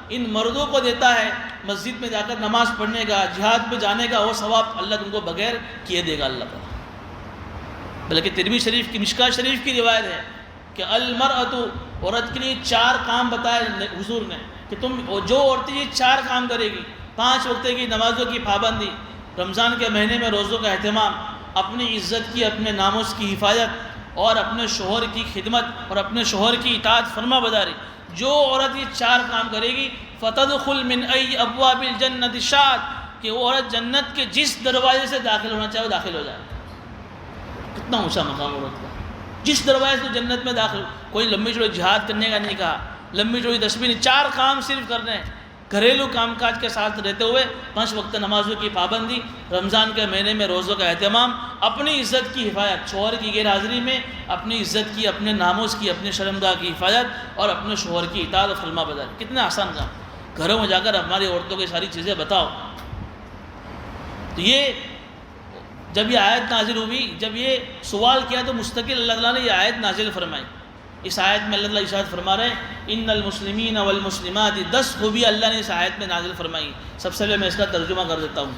ان مردوں کو دیتا ہے مسجد میں جا کر نماز پڑھنے کا، جہاد پہ جانے کا، وہ ثواب اللہ تم کو بغیر کیے دے گا اللہ تعالیٰ. بلکہ ترمذی شریف کی، مشکاہ شریف کی روایت ہے کہ المرأۃ، عورت کے لیے 4 کام بتائے حضور نے کہ تم جو عورتیں یہ 4 کام کرے گی، 5 وقت کی نمازوں کی پابندی، رمضان کے مہینے میں روزوں کا اہتمام، اپنی عزت کی، اپنے ناموس کی حفاظت، اور اپنے شوہر کی خدمت اور اپنے شوہر کی اطاعت فرما برداری، جو عورت یہ 4 کام کرے گی فتدخل من ای ابواب الجنۃ شاءت، کہ وہ عورت جنت کے جس دروازے سے داخل ہونا چاہے وہ داخل ہو جائے. کتنا اونچا مقام عورت کا، جس دروازے سے جنت میں داخل. کوئی لمبی چوڑی جہاد کرنے کا نہیں کہا، لمبی چوڑی تسبیح نہیں، 4 کام صرف کرنے ہیں گھریلو کام کاج کے ساتھ رہتے ہوئے، 5 وقت نمازوں کی پابندی، رمضان کے مہینے میں روزوں کا اہتمام، اپنی عزت کی حفاظت، شوہر کی غیر حاضری میں اپنی عزت کی، اپنے ناموس کی، اپنے شرمگاہ کی حفاظت، اور اپنے شوہر کی اطاعت و فرما برداری. کتنا آسان کام. گھروں میں جا کر ہماری عورتوں کی ساری چیزیں بتاؤ. تو یہ جب یہ آیت نازل ہوئی، جب یہ سوال کیا تو مستقل اللہ تعالیٰ نے یہ آیت نازل فرمائی. اس آیت میں اللہ تعالیٰ ارشاد فرما رہے ہیں ان المسلمین والمسلمات، 10 خوبی اللہ نے اس آیت میں نازل فرمائی. سب سے پہلے میں اس کا ترجمہ کر دیتا ہوں.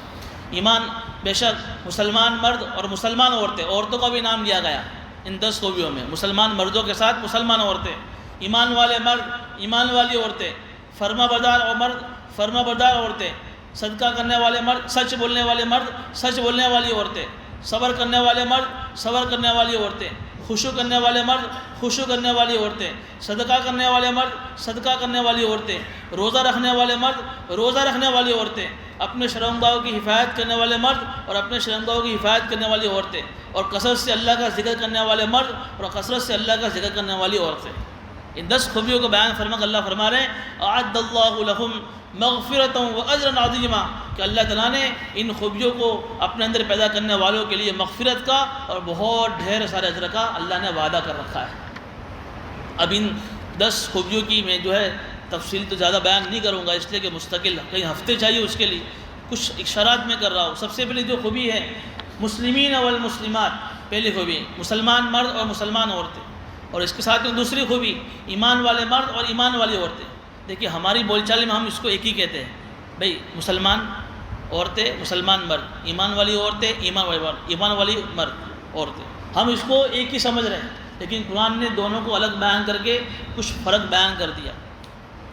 ایمان، بے شک مسلمان مرد اور مسلمان عورتیں، عورتوں کا بھی نام لیا گیا ان 10 خوبیوں میں، مسلمان مردوں کے ساتھ مسلمان عورتیں. ایمان والے مرد، ایمان والی عورتیں، فرما بردار اور مرد، فرما بردار عورتیں، صدقہ کرنے والے مرد، سچ بولنے والے مرد، سچ بولنے والی عورتیں، صبر کرنے والے مرد، صبر کرنے والی عورتیں، خشوع کرنے والے مرد، خشوع کرنے والی عورتیں، صدقہ کرنے والے مرد، صدقہ کرنے والی عورتیں، روزہ رکھنے والے مرد، روزہ رکھنے والی عورتیں، اپنے شرمگاہوں کی حفاظت کرنے والے مرد اور اپنے شرمگاہوں کی حفاظت کرنے والی عورتیں، اور کثرت سے اللہ کا ذکر کرنے والے مرد اور کثرت سے اللہ کا ذکر کرنے والی عورتیں۔ ان 10 خوبیوں کو بیان فرما کر اللہ فرما رہے ہیں اعد اللہ لہم مغفرۃ واجرا عظیما، کہ اللہ تعالیٰ نے ان خوبیوں کو اپنے اندر پیدا کرنے والوں کے لیے مغفرت کا اور بہت ڈھیر سارے اجر کا اللہ نے وعدہ کر رکھا ہے۔ اب ان 10 خوبیوں کی میں جو ہے تفصیل تو زیادہ بیان نہیں کروں گا، اس لیے کہ مستقل کئی ہفتے چاہیے اس کے لیے، کچھ اشارات میں کر رہا ہوں۔ سب سے پہلے جو خوبی ہے مسلمین والمسلمات، پہلی خوبی مسلمان مرد اور مسلمان عورتیں، اور اس کے ساتھ میں دوسری خوبی ایمان والے مرد اور ایمان والی عورتیں۔ دیکھیے ہماری بول چال میں ہم اس کو ایک ہی کہتے ہیں، بھئی مسلمان عورتیں، مسلمان مرد، ایمان والی عورتیں، ایمان والی مرد عورتیں، ہم اس کو ایک ہی سمجھ رہے ہیں، لیکن قرآن نے دونوں کو الگ بیان کر کے کچھ فرق بیان کر دیا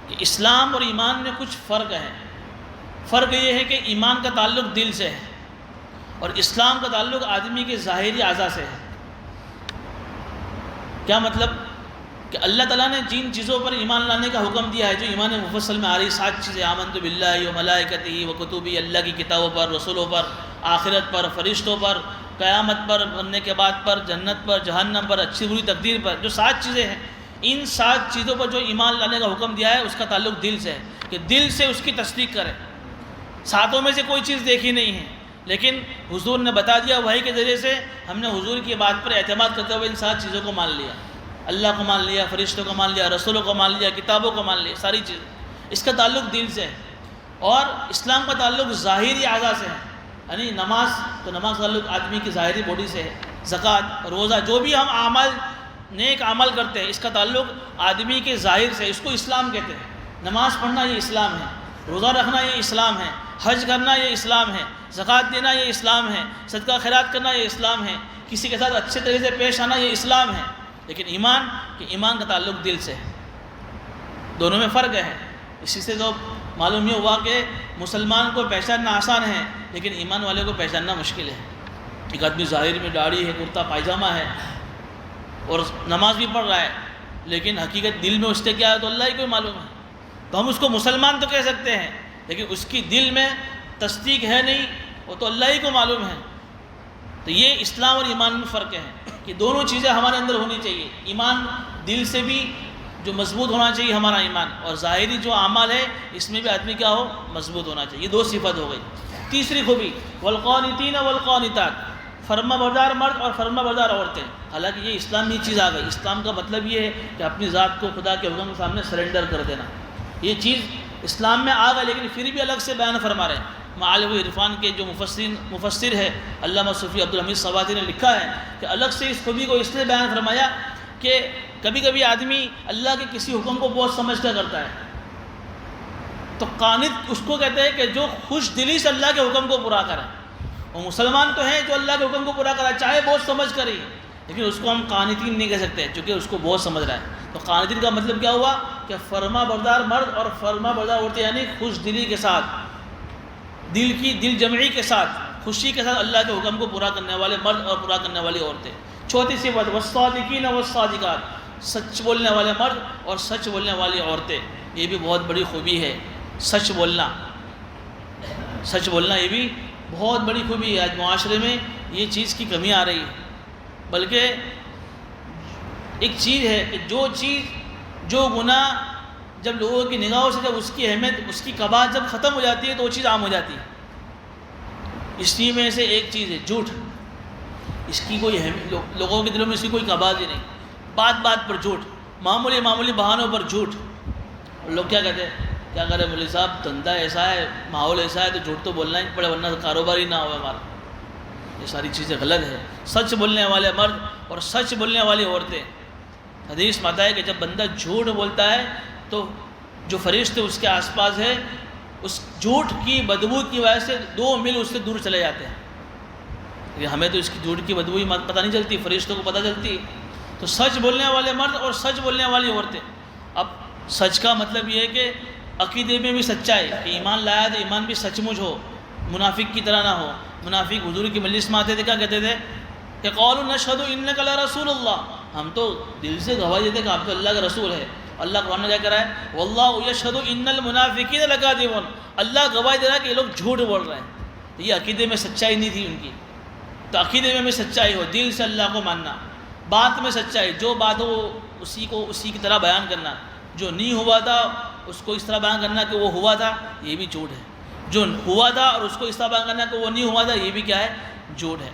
کہ اسلام اور ایمان میں کچھ فرق ہے۔ فرق یہ ہے کہ ایمان کا تعلق دل سے ہے اور اسلام کا تعلق آدمی کے ظاہری اعضاء سے ہے۔ کیا مطلب؟ کہ اللہ تعالیٰ نے جن چیزوں پر ایمان لانے کا حکم دیا ہے، جو ایمان مفصل میں آ رہی 7 چیزیں، آمنت باللہ و ملائکتہ و کتبہ، اللہ کی کتابوں پر، رسولوں پر، آخرت پر، فرشتوں پر، قیامت پر، مرنے کے بعد پر، جنت پر، جہنم پر، اچھی بری تقدیر پر، جو 7 چیزیں ہیں، ان 7 چیزوں پر جو ایمان لانے کا حکم دیا ہے اس کا تعلق دل سے ہے، کہ دل سے اس کی تصدیق کرے۔ 7 میں سے کوئی چیز دیکھی نہیں ہے، لیکن حضور نے بتا دیا وحی کے ذریعے سے، ہم نے حضور کی بات پر اعتماد کرتے ہوئے ان 7 چیزوں کو مان لیا، اللہ کو مان لیا، فرشتوں کو مان لیا، رسولوں کو مان لیا، کتابوں کو مان لیا، ساری چیزیں۔ اس کا تعلق دل سے ہے، اور اسلام کا تعلق ظاہری اعضاء سے ہے، یعنی نماز، تو نماز کا تعلق آدمی کی ظاہری باڈی سے ہے، زکوٰۃ، روزہ، جو بھی ہم اعمال نیک عمل کرتے ہیں اس کا تعلق آدمی کے ظاہر سے، اس کو اسلام کہتے ہیں۔ نماز پڑھنا یہ اسلام ہے، روزہ رکھنا یہ اسلام ہے، حج کرنا یہ اسلام ہے، زکوٰۃ دینا یہ اسلام ہے، صدقہ خیرات کرنا یہ اسلام ہے، کسی کے ساتھ اچھے طریقے سے پیش آنا یہ اسلام ہے۔ لیکن ایمان، کہ ایمان کا تعلق دل سے ہے، دونوں میں فرق ہے۔ اسی سے تو معلوم یہ ہوا کہ مسلمان کو پہچاننا آسان ہے لیکن ایمان والے کو پہچاننا مشکل ہے۔ ایک آدمی ظاہر میں داڑھی ہے، کرتا پائجامہ ہے اور نماز بھی پڑھ رہا ہے، لیکن حقیقت دل میں اس سے کیا ہے تو اللہ ہی کو معلوم ہے۔ تو ہم اس کو مسلمان تو کہہ سکتے ہیں لیکن اس کی دل میں تصدیق ہے نہیں، وہ تو اللہ ہی کو معلوم ہے۔ تو یہ اسلام اور ایمان میں فرق ہے کہ دونوں چیزیں ہمارے اندر ہونی چاہیے، ایمان دل سے بھی جو مضبوط ہونا چاہیے ہمارا ایمان، اور ظاہری جو اعمال ہے اس میں بھی آدمی کیا ہو، مضبوط ہونا چاہیے۔ یہ 2 صفت ہو گئی۔ تیسری خوبی والقانتین والقانتات، فرما بردار مرد اور فرما بردار عورتیں۔ حالانکہ یہ اسلام میں چیز آ گئی، اسلام کا مطلب یہ ہے کہ اپنی ذات کو خدا کے حکم کے سامنے سرنڈر کر دینا، یہ چیز اسلام میں آ گئی، لیکن پھر بھی الگ سے بیان فرما رہے ہیں۔ معالم عرفان کے جو مفسر ہے علامہ صوفی عبدالحمید سوادی نے لکھا ہے کہ الگ سے اس خوبی کو اس لیے بیان فرمایا کہ کبھی کبھی آدمی اللہ کے کسی حکم کو بہت سمجھ کر کرتا ہے، تو قانت اس کو کہتے ہیں کہ جو خوش دلی سے اللہ کے حکم کو پورا کرے۔ وہ مسلمان تو ہیں جو اللہ کے حکم کو پورا کرا چاہے بہت سمجھ کر ہی، لیکن اس کو ہم قانتین نہیں کہہ سکتے چونکہ اس کو بہت سمجھ رہا ہے۔ تو قانتین کا مطلب کیا ہوا کہ فرما بردار مرد اور فرما بردار عورتیں، یعنی خوش دلی کے ساتھ، دل جمعی کے ساتھ، خوشی کے ساتھ اللہ کے حکم کو پورا کرنے والے مرد اور پورا کرنے والی عورتیں۔ چوتھی صفت والصادقین والصادقات، سچ بولنے والے مرد اور سچ بولنے والی عورتیں، یہ بھی بہت بڑی خوبی ہے۔ سچ بولنا یہ بھی بہت بڑی خوبی ہے۔ آج معاشرے میں یہ چیز کی کمی آ رہی ہے، بلکہ ایک چیز ہے کہ جو گناہ جب لوگوں کی نگاہوں سے جب اس کی اہمیت، اس کی قباحت جب ختم ہو جاتی ہے تو وہ چیز عام ہو جاتی ہے۔ اسی میں سے ایک چیز ہے جھوٹ، اس کی کوئی لوگوں کے دلوں میں اس کی کوئی قباحت ہی نہیں، بات بات پر جھوٹ، معمولی بہانوں پر جھوٹ۔ اور لوگ کیا کہتے ہیں، کیا کرے مولوی صاحب، دھندا ایسا ہے، ماحول ایسا ہے تو جھوٹ تو بولنا ہی پڑے ورنہ کاروبار ہی نہ ہو ہمارا۔ یہ ساری چیزیں غلط ہے۔ سچ بولنے والے مرد اور سچ بولنے والی عورتیں، حدیث میں آتا ہے کہ جب بندہ جھوٹ بولتا ہے تو جو فرشتے اس کے آس پاس ہے اس جھوٹ کی بدبو کی وجہ سے 2 میل اس سے دور چلے جاتے ہیں۔ ہمیں تو اس کی جھوٹ کی بدبو ہی پتہ نہیں چلتی، فرشتوں کو پتہ چلتی، تو سچ بولنے والے مرد اور سچ بولنے والی عورتیں. اب سچ کا مطلب یہ ہے کہ عقیدے میں بھی سچائی، کہ ایمان لایا تو ایمان بھی سچ مچ ہو، منافق کی طرح نہ ہو. منافق حضور کی مجلس میں آتے تھے، کیا کہتے تھے کہ قالوا نشہد انک لرسول اللہ، ہم تو دل سے گواہی دیتے کہ آپ تو اللہ کا رسول ہے. اللہ قرآن نے کیا کرا ہے، واللہ یشہد ان المنافقین لکاذبون، اللہ گواہی دے رہا ہے کہ یہ لوگ جھوٹ بول رہے ہیں. تو یہ عقیدے میں سچائی نہیں تھی ان کی. تو عقیدے میں بھی سچائی ہو، دل سے اللہ کو ماننا، بات میں سچائی، جو بات ہو اسی کو اسی کی طرح بیان کرنا، جو نہیں ہوا تھا اس کو اس طرح بیان کرنا کہ وہ ہوا تھا، یہ بھی جھوٹ ہے. جو ہوا تھا اور اس کو اس طرح بیان کرنا کہ وہ نہیں ہوا تھا، یہ بھی کیا ہے، جھوٹ ہے.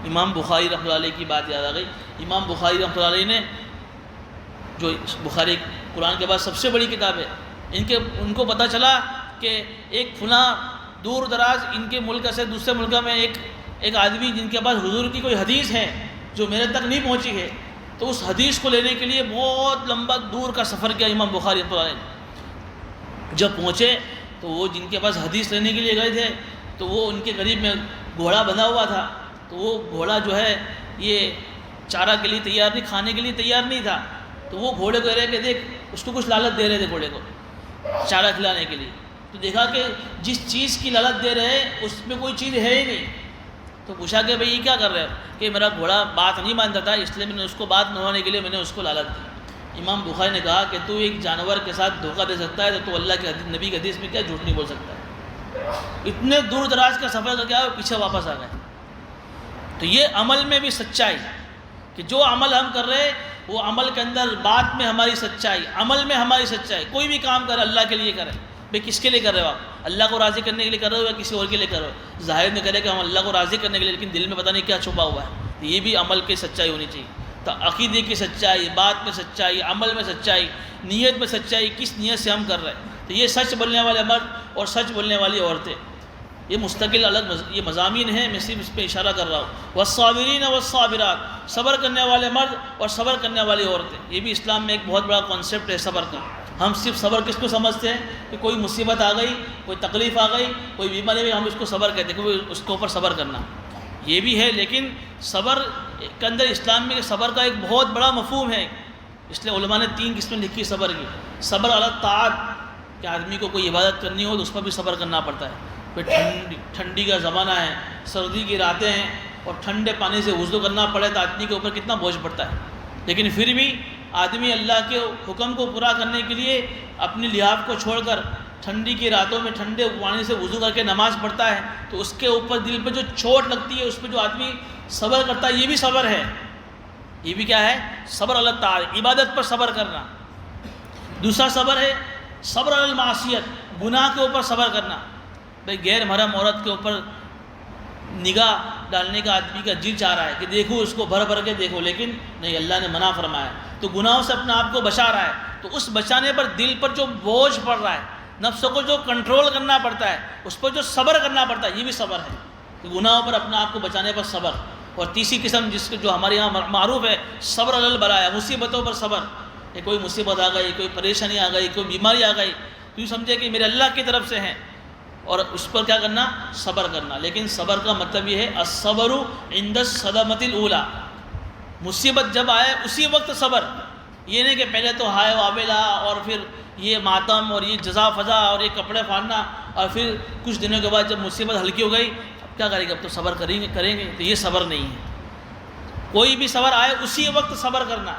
امام بخاری رحمۃ اللہ علیہ کی بات یاد آ گئی. امام بخاری رحمۃ اللہ علیہ نے، جو بخاری قرآن کے بعد سب سے بڑی کتاب ہے، ان کو پتہ چلا کہ ایک فلاں دور دراز ان کے ملک سے دوسرے ملک میں ایک آدمی جن کے پاس حضور کی کوئی حدیث ہے جو میرے تک نہیں پہنچی ہے، تو اس حدیث کو لینے کے لیے بہت لمبا دور کا سفر کیا امام بخاری رحمۃ اللہ علیہ نے. جب پہنچے تو وہ جن کے پاس حدیث لینے کے لیے گئے تھے تو وہ ان کے قریب میں گھوڑا بندھا ہوا تھا. تو وہ گھوڑا جو ہے یہ چارہ کے لیے تیار نہیں، کھانے کے لیے تیار نہیں تھا. تو وہ گھوڑے کو کہہ رہے کہ دیکھ، اس کو کچھ لالچ دے رہے تھے گھوڑے کو چارہ کھلانے کے لیے. تو دیکھا کہ جس چیز کی لالچ دے رہے ہیں اس میں کوئی چیز ہے ہی نہیں. تو پوچھا کہ بھئی یہ کیا کر رہے ہو؟ کہ میرا گھوڑا بات نہیں مانتا تھا، اس لیے میں نے اس کو بات منوانے کے لیے میں نے اس کو لالچ دی. امام بخاری نے کہا کہ تو ایک جانور کے ساتھ دھوکہ دے سکتا ہے تو اللہ کے نبی کے حدیث میں کیا جھوٹ نہیں بول سکتا ہے؟ اتنے دور دراز کا سفر کر کے آئے پیچھے واپس آ گئے. تو یہ عمل میں بھی سچائی، کہ جو عمل ہم کر رہے وہ عمل کے اندر بات میں ہماری سچائی، عمل میں ہماری سچائی. کوئی بھی کام کرے اللہ کے لیے کرے. بھئی کس کے لیے کر رہے ہو آپ؟ اللہ کو راضی کرنے کے لیے کر رہے ہو یا کسی اور کے لیے کر رہے ہو؟ ظاہر میں کرے کہ ہم اللہ کو راضی کرنے کے لیے، لیکن دل میں پتہ نہیں کیا چھپا ہوا ہے. تو یہ بھی عمل کی سچائی ہونی چاہیے. تو عقیدے کی سچائی، بات میں سچائی، عمل میں سچائی، نیت میں سچائی، کس نیت سے ہم کر رہے ہیں. تو یہ سچ بولنے والے مرد اور سچ بولنے والی عورتیں، یہ مستقل الگ یہ مضامین ہیں، میں صرف اس پہ اشارہ کر رہا ہوں. والصابرین والصابرات، صبر کرنے والے مرد اور صبر کرنے والی عورتیں. یہ بھی اسلام میں ایک بہت بڑا کانسیپٹ ہے صبر کا. ہم صرف صبر کس کو سمجھتے ہیں کہ کوئی مصیبت آ گئی، کوئی تکلیف آ گئی، کوئی بیماری ہوئی، ہم اس کو صبر کہتے ہیں کہ اس کے اوپر صبر کرنا. یہ بھی ہے، لیکن صبر کے اندر اسلام میں صبر کا ایک بہت بڑا مفہوم ہے. اس لیے علماء نے 3 قسمیں لکھی صبر کی. صبر علی الطاعات، کہ آدمی کو کوئی عبادت کرنی ہو تو اس پر بھی صبر کرنا پڑتا ہے. پھر ٹھنڈی کا زمانہ ہے، سردی کی راتیں ہیں اور ٹھنڈے پانی سے وضو کرنا پڑے تو آدمی کے اوپر کتنا بوجھ پڑتا ہے. لیکن پھر بھی آدمی اللہ کے حکم کو پورا کرنے کے لیے اپنی لحاف کو چھوڑ کر ٹھنڈی کی راتوں میں ٹھنڈے پانی سے وضو کر کے نماز پڑھتا ہے. تو اس کے اوپر دل پہ جو چوٹ لگتی ہے اس پہ جو آدمی صبر کرتا ہے، یہ بھی صبر ہے. یہ بھی کیا ہے؟ صبر علی الطاعات، عبادت پر صبر کرنا. دوسرا صبر ہے صبر علی المعصیت، گناہ کے اوپر صبر کرنا. بھئی غیر محرم عورت کے اوپر نگاہ ڈالنے کا آدمی کا جی چاہ رہا ہے کہ دیکھو اس کو بھر بھر کے دیکھو، لیکن نہیں، اللہ نے منع فرمایا. تو گناہوں سے اپنے آپ کو بچا رہا ہے. تو اس بچانے پر دل پر جو بوجھ پڑ رہا ہے، نفس کو جو کنٹرول کرنا پڑتا ہے، اس پر جو صبر کرنا پڑتا ہے، یہ بھی صبر ہے. کہ گناہوں پر اپنے آپ کو بچانے پر صبر. اور تیسری قسم جس کو جو ہمارے یہاں معروف ہے، صبر علی البلایا، مصیبتوں پر صبر. کہ کوئی مصیبت آ گئی، کوئی پریشانی آ گئی، کوئی بیماری آ گئی، تو یہ سمجھے کہ میرے اللہ کی طرف سے ہیں، اور اس پر کیا کرنا؟ صبر کرنا. لیکن صبر کا مطلب یہ ہے الصبر عند الصدمۃ الاولی، مصیبت جب آئے اسی وقت صبر. یہ نہیں کہ پہلے تو ہائے وابلا اور پھر یہ ماتم اور یہ جزا فضا اور یہ کپڑے پھاڑنا، اور پھر کچھ دنوں کے بعد جب مصیبت ہلکی ہو گئی اب کیا کریں گے، اب تو صبر کریں گے. تو یہ صبر نہیں ہے. کوئی بھی صبر آئے اسی وقت صبر کرنا.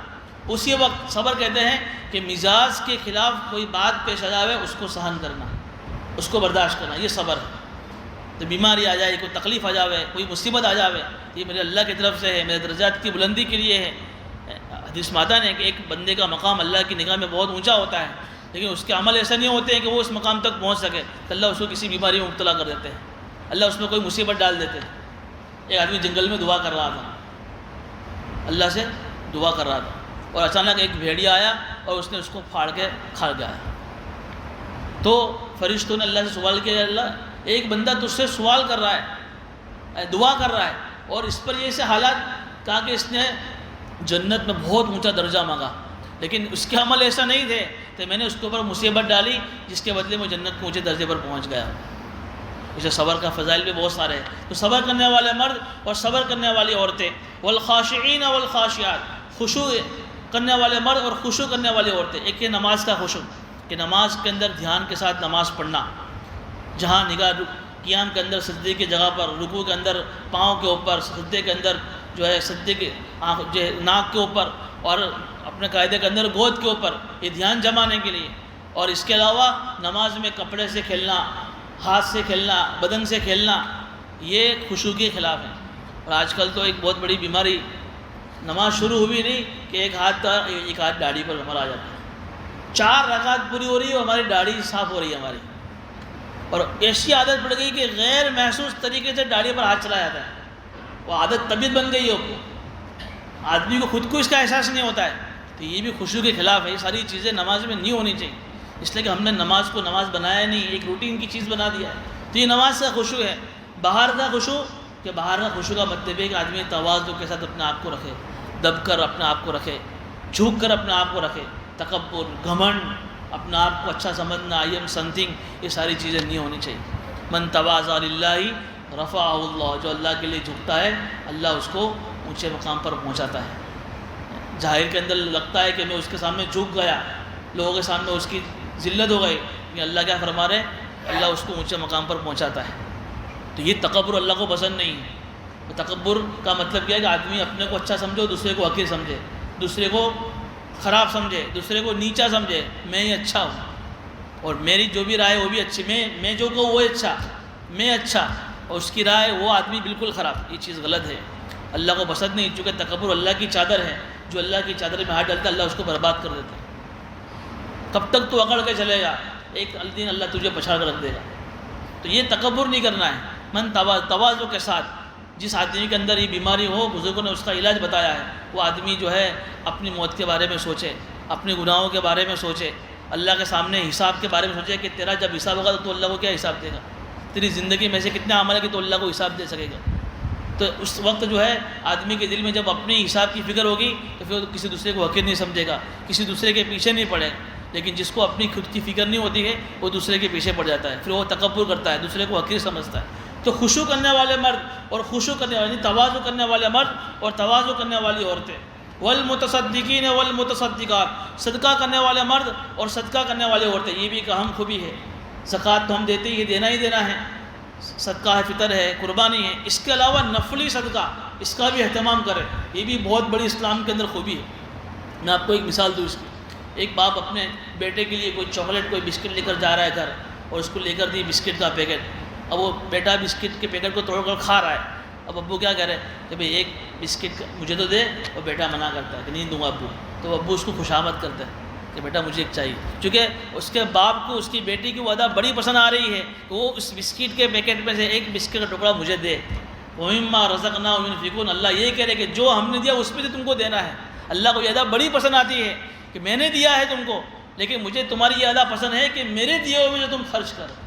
اسی وقت صبر کہتے ہیں کہ مزاج کے خلاف کوئی بات پیش آ جائے اس کو سہن کرنا، اس کو برداشت کرنا، یہ صبر ہے. تو بیماری آ جائے، کوئی تکلیف آ جائے، کوئی مصیبت آ جائے، یہ میرے اللہ کی طرف سے ہے، میرے درجات کی بلندی کے لیے ہے. حدیث میں آتا ہے کہ ایک بندے کا مقام اللہ کی نگاہ میں بہت اونچا ہوتا ہے، لیکن اس کے عمل ایسے نہیں ہوتے ہیں کہ وہ اس مقام تک پہنچ سکے. تو اللہ اس کو کسی بیماری میں مبتلا کر دیتے ہیں، اللہ اس میں کوئی مصیبت ڈال دیتے ہیں. ایک آدمی جنگل میں دعا کر رہا تھا، اللہ سے دعا کر رہا تھا، اور اچانک ایک بھیڑیا آیا اور اس نے اس کو پھاڑ کے کھا گیا. تو فرشتوں نے اللہ سے سوال کیا، اللہ ایک بندہ تجھ سے سوال کر رہا ہے، دعا کر رہا ہے، اور اس پر یہ سے حالات، کہا کہ اس نے جنت میں بہت اونچا درجہ مانگا، لیکن اس کے عمل ایسا نہیں تھے، تو میں نے اس کے اوپر مصیبت ڈالی جس کے بدلے میں جنت کے اونچے درجے پر پہنچ گیا. اسے صبر کا فضائل بھی بہت سارے ہیں. تو صبر کرنے والے مرد اور صبر کرنے والی عورتیں. والخاشعین والخاشعات، خشوع کرنے والے مرد اور خشوع کرنے والی عورتیں. ایک ہے نماز کا خشوع کہ نماز کے اندر دھیان کے ساتھ نماز پڑھنا، جہاں نگاہ قیام کے اندر سجدے کی جگہ پر، رکوع کے اندر پاؤں کے اوپر، سجدے کے اندر جو ہے سجدے کے ناک کے اوپر، اور اپنے قاعدے کے اندر گود کے اوپر، یہ دھیان جمانے کے لیے. اور اس کے علاوہ نماز میں کپڑے سے کھیلنا، ہاتھ سے کھیلنا، بدن سے کھیلنا، یہ خشوع کے خلاف ہے. اور آج کل تو ایک بہت بڑی بیماری، نماز شروع ہوئی نہیں کہ ایک ہاتھ داڑھی پر ہمارا آ جاتا ہے. 4 رکعت پوری ہو رہی ہے، ہماری داڑھی صاف ہو رہی ہے ہماری، اور ایسی عادت پڑ گئی کہ غیر محسوس طریقے سے داڑھی پر ہاتھ چلا جاتا ہے. وہ عادت طبیعت بن گئی ہے، آدمی کو خود کو اس کا احساس نہیں ہوتا ہے. تو یہ بھی خشوع کے خلاف ہے. یہ ساری چیزیں نماز میں نہیں ہونی چاہیے، اس لیے کہ ہم نے نماز کو نماز بنایا نہیں، ایک روٹین کی چیز بنا دیا ہے. تو یہ نماز کا خشوع ہے. باہر کا خشوع، کہ باہر کا خشوع کا مطلب ہے کہ آدمی تواضع کے ساتھ اپنے آپ کو رکھے، دب کر اپنے آپ کو رکھے، جھک کر اپنے آپ کو رکھے. تکبر، گھمنڈ، اپنے آپ کو اچھا سمجھنا، آئی ایم سم تھنگ، یہ ساری چیزیں نہیں ہونی چاہیے. من تواضع للہ رفعہ اللہ، جو اللہ کے لیے جھکتا ہے اللہ اس کو اونچے مقام پر پہنچاتا ہے. ظاہر کے اندر لگتا ہے کہ میں اس کے سامنے جھک گیا، لوگوں کے سامنے اس کی ذلت ہو گئی، لیکن اللہ کیا فرما رہے ہیں؟ اللہ اس کو اونچے مقام پر پہنچاتا ہے. تو یہ تکبر اللہ کو پسند نہیں ہے. تکبر کا مطلب کیا ہے کہ آدمی اپنے کو اچھا سمجھے، دوسرے کو حقیر سمجھے، دوسرے کو خراب سمجھے، دوسرے کو نیچا سمجھے. میں ہی اچھا ہوں اور میری جو بھی رائے وہ بھی اچھی، میں جو کہوں وہ اچھا، میں اچھا، اور اس کی رائے وہ آدمی بالکل خراب. یہ چیز غلط ہے، اللہ کو پسند نہیں. چونکہ تکبر اللہ کی چادر ہے، جو اللہ کی چادر میں ہاتھ ڈالتا ہے اللہ اس کو برباد کر دیتا ہے. کب تک تو اکڑ کے چلے گا، ایک دن اللہ تجھے پچھاڑ کر رکھ دے گا. تو یہ تکبر نہیں کرنا ہے. من تواضع کے ساتھ، جس آدمی کے اندر یہ بیماری ہو، بزرگوں نے اس کا علاج بتایا ہے، وہ آدمی جو ہے اپنی موت کے بارے میں سوچے، اپنے گناہوں کے بارے میں سوچے، اللہ کے سامنے حساب کے بارے میں سوچے کہ تیرا جب حساب ہوگا تو اللہ کو کیا حساب دے گا، تیری زندگی میں سے کتنے عمل ہے کہ تو اللہ کو حساب دے سکے گا. تو اس وقت جو ہے آدمی کے دل میں جب اپنی حساب کی فکر ہوگی تو پھر کسی دوسرے کو حقیر نہیں سمجھے گا، کسی دوسرے کے پیچھے نہیں پڑے. لیکن جس کو اپنی خود کی فکر نہیں ہوتی ہے وہ دوسرے کے پیچھے پڑ جاتا ہے، پھر وہ تکبر کرتا ہے، دوسرے کو حقیر سمجھتا ہے. تو خشوع کرنے والے مرد اور خشوع کرنے والے تواضع کرنے والے مرد اور تواضع کرنے والی عورتیں. والمتصدقین والمتصدقات، صدقہ کرنے والے مرد اور صدقہ کرنے والی عورتیں. یہ بھی ایک اہم خوبی ہے. زکوٰۃ تو ہم دیتے ہی دینا ہی دینا ہے، صدقہ ہے، فطر ہے، قربانی ہے. اس کے علاوہ نفلی صدقہ، اس کا بھی اہتمام کرے. یہ بھی بہت بڑی اسلام کے اندر خوبی ہے. میں آپ کو ایک مثال دوں اس کی. ایک باپ اپنے بیٹے کے لیے کوئی چاکلیٹ، کوئی بسکٹ لے کر جا رہا ہے گھر، اور اس کو لے کر دی بسکٹ کا پیکٹ. اب وہ بیٹا بسکٹ کے پیکٹ کو توڑ کر کھا رہا ہے. اب ابو کیا کہہ رہے ہیں کہ بھئی ایک بسکٹ مجھے تو دے، اور بیٹا منع کرتا ہے کہ نہیں دوں گا ابو. تو ابو اس کو خوشامد کرتا ہے کہ بیٹا مجھے ایک چاہیے، چونکہ اس کے باپ کو اس کی بیٹی کی وہ ادا بڑی پسند آ رہی ہے کہ وہ اس بسکٹ کے پیکٹ میں سے ایک بسکٹ کا ٹکڑا مجھے دے. وَمِمَّا رَزَقْنَاهُمْ يُنْفِقُونَ، اللہ یہ کہہ رہے کہ جو ہم نے دیا اس میں سے تم کو دینا ہے. اللہ کو یہ ادا بڑی پسند آتی ہے کہ میں نے دیا ہے تم کو، لیکن مجھے تمہاری یہ ادا پسند ہے کہ میرے دیے ہوئے میں تم خرچ کرو.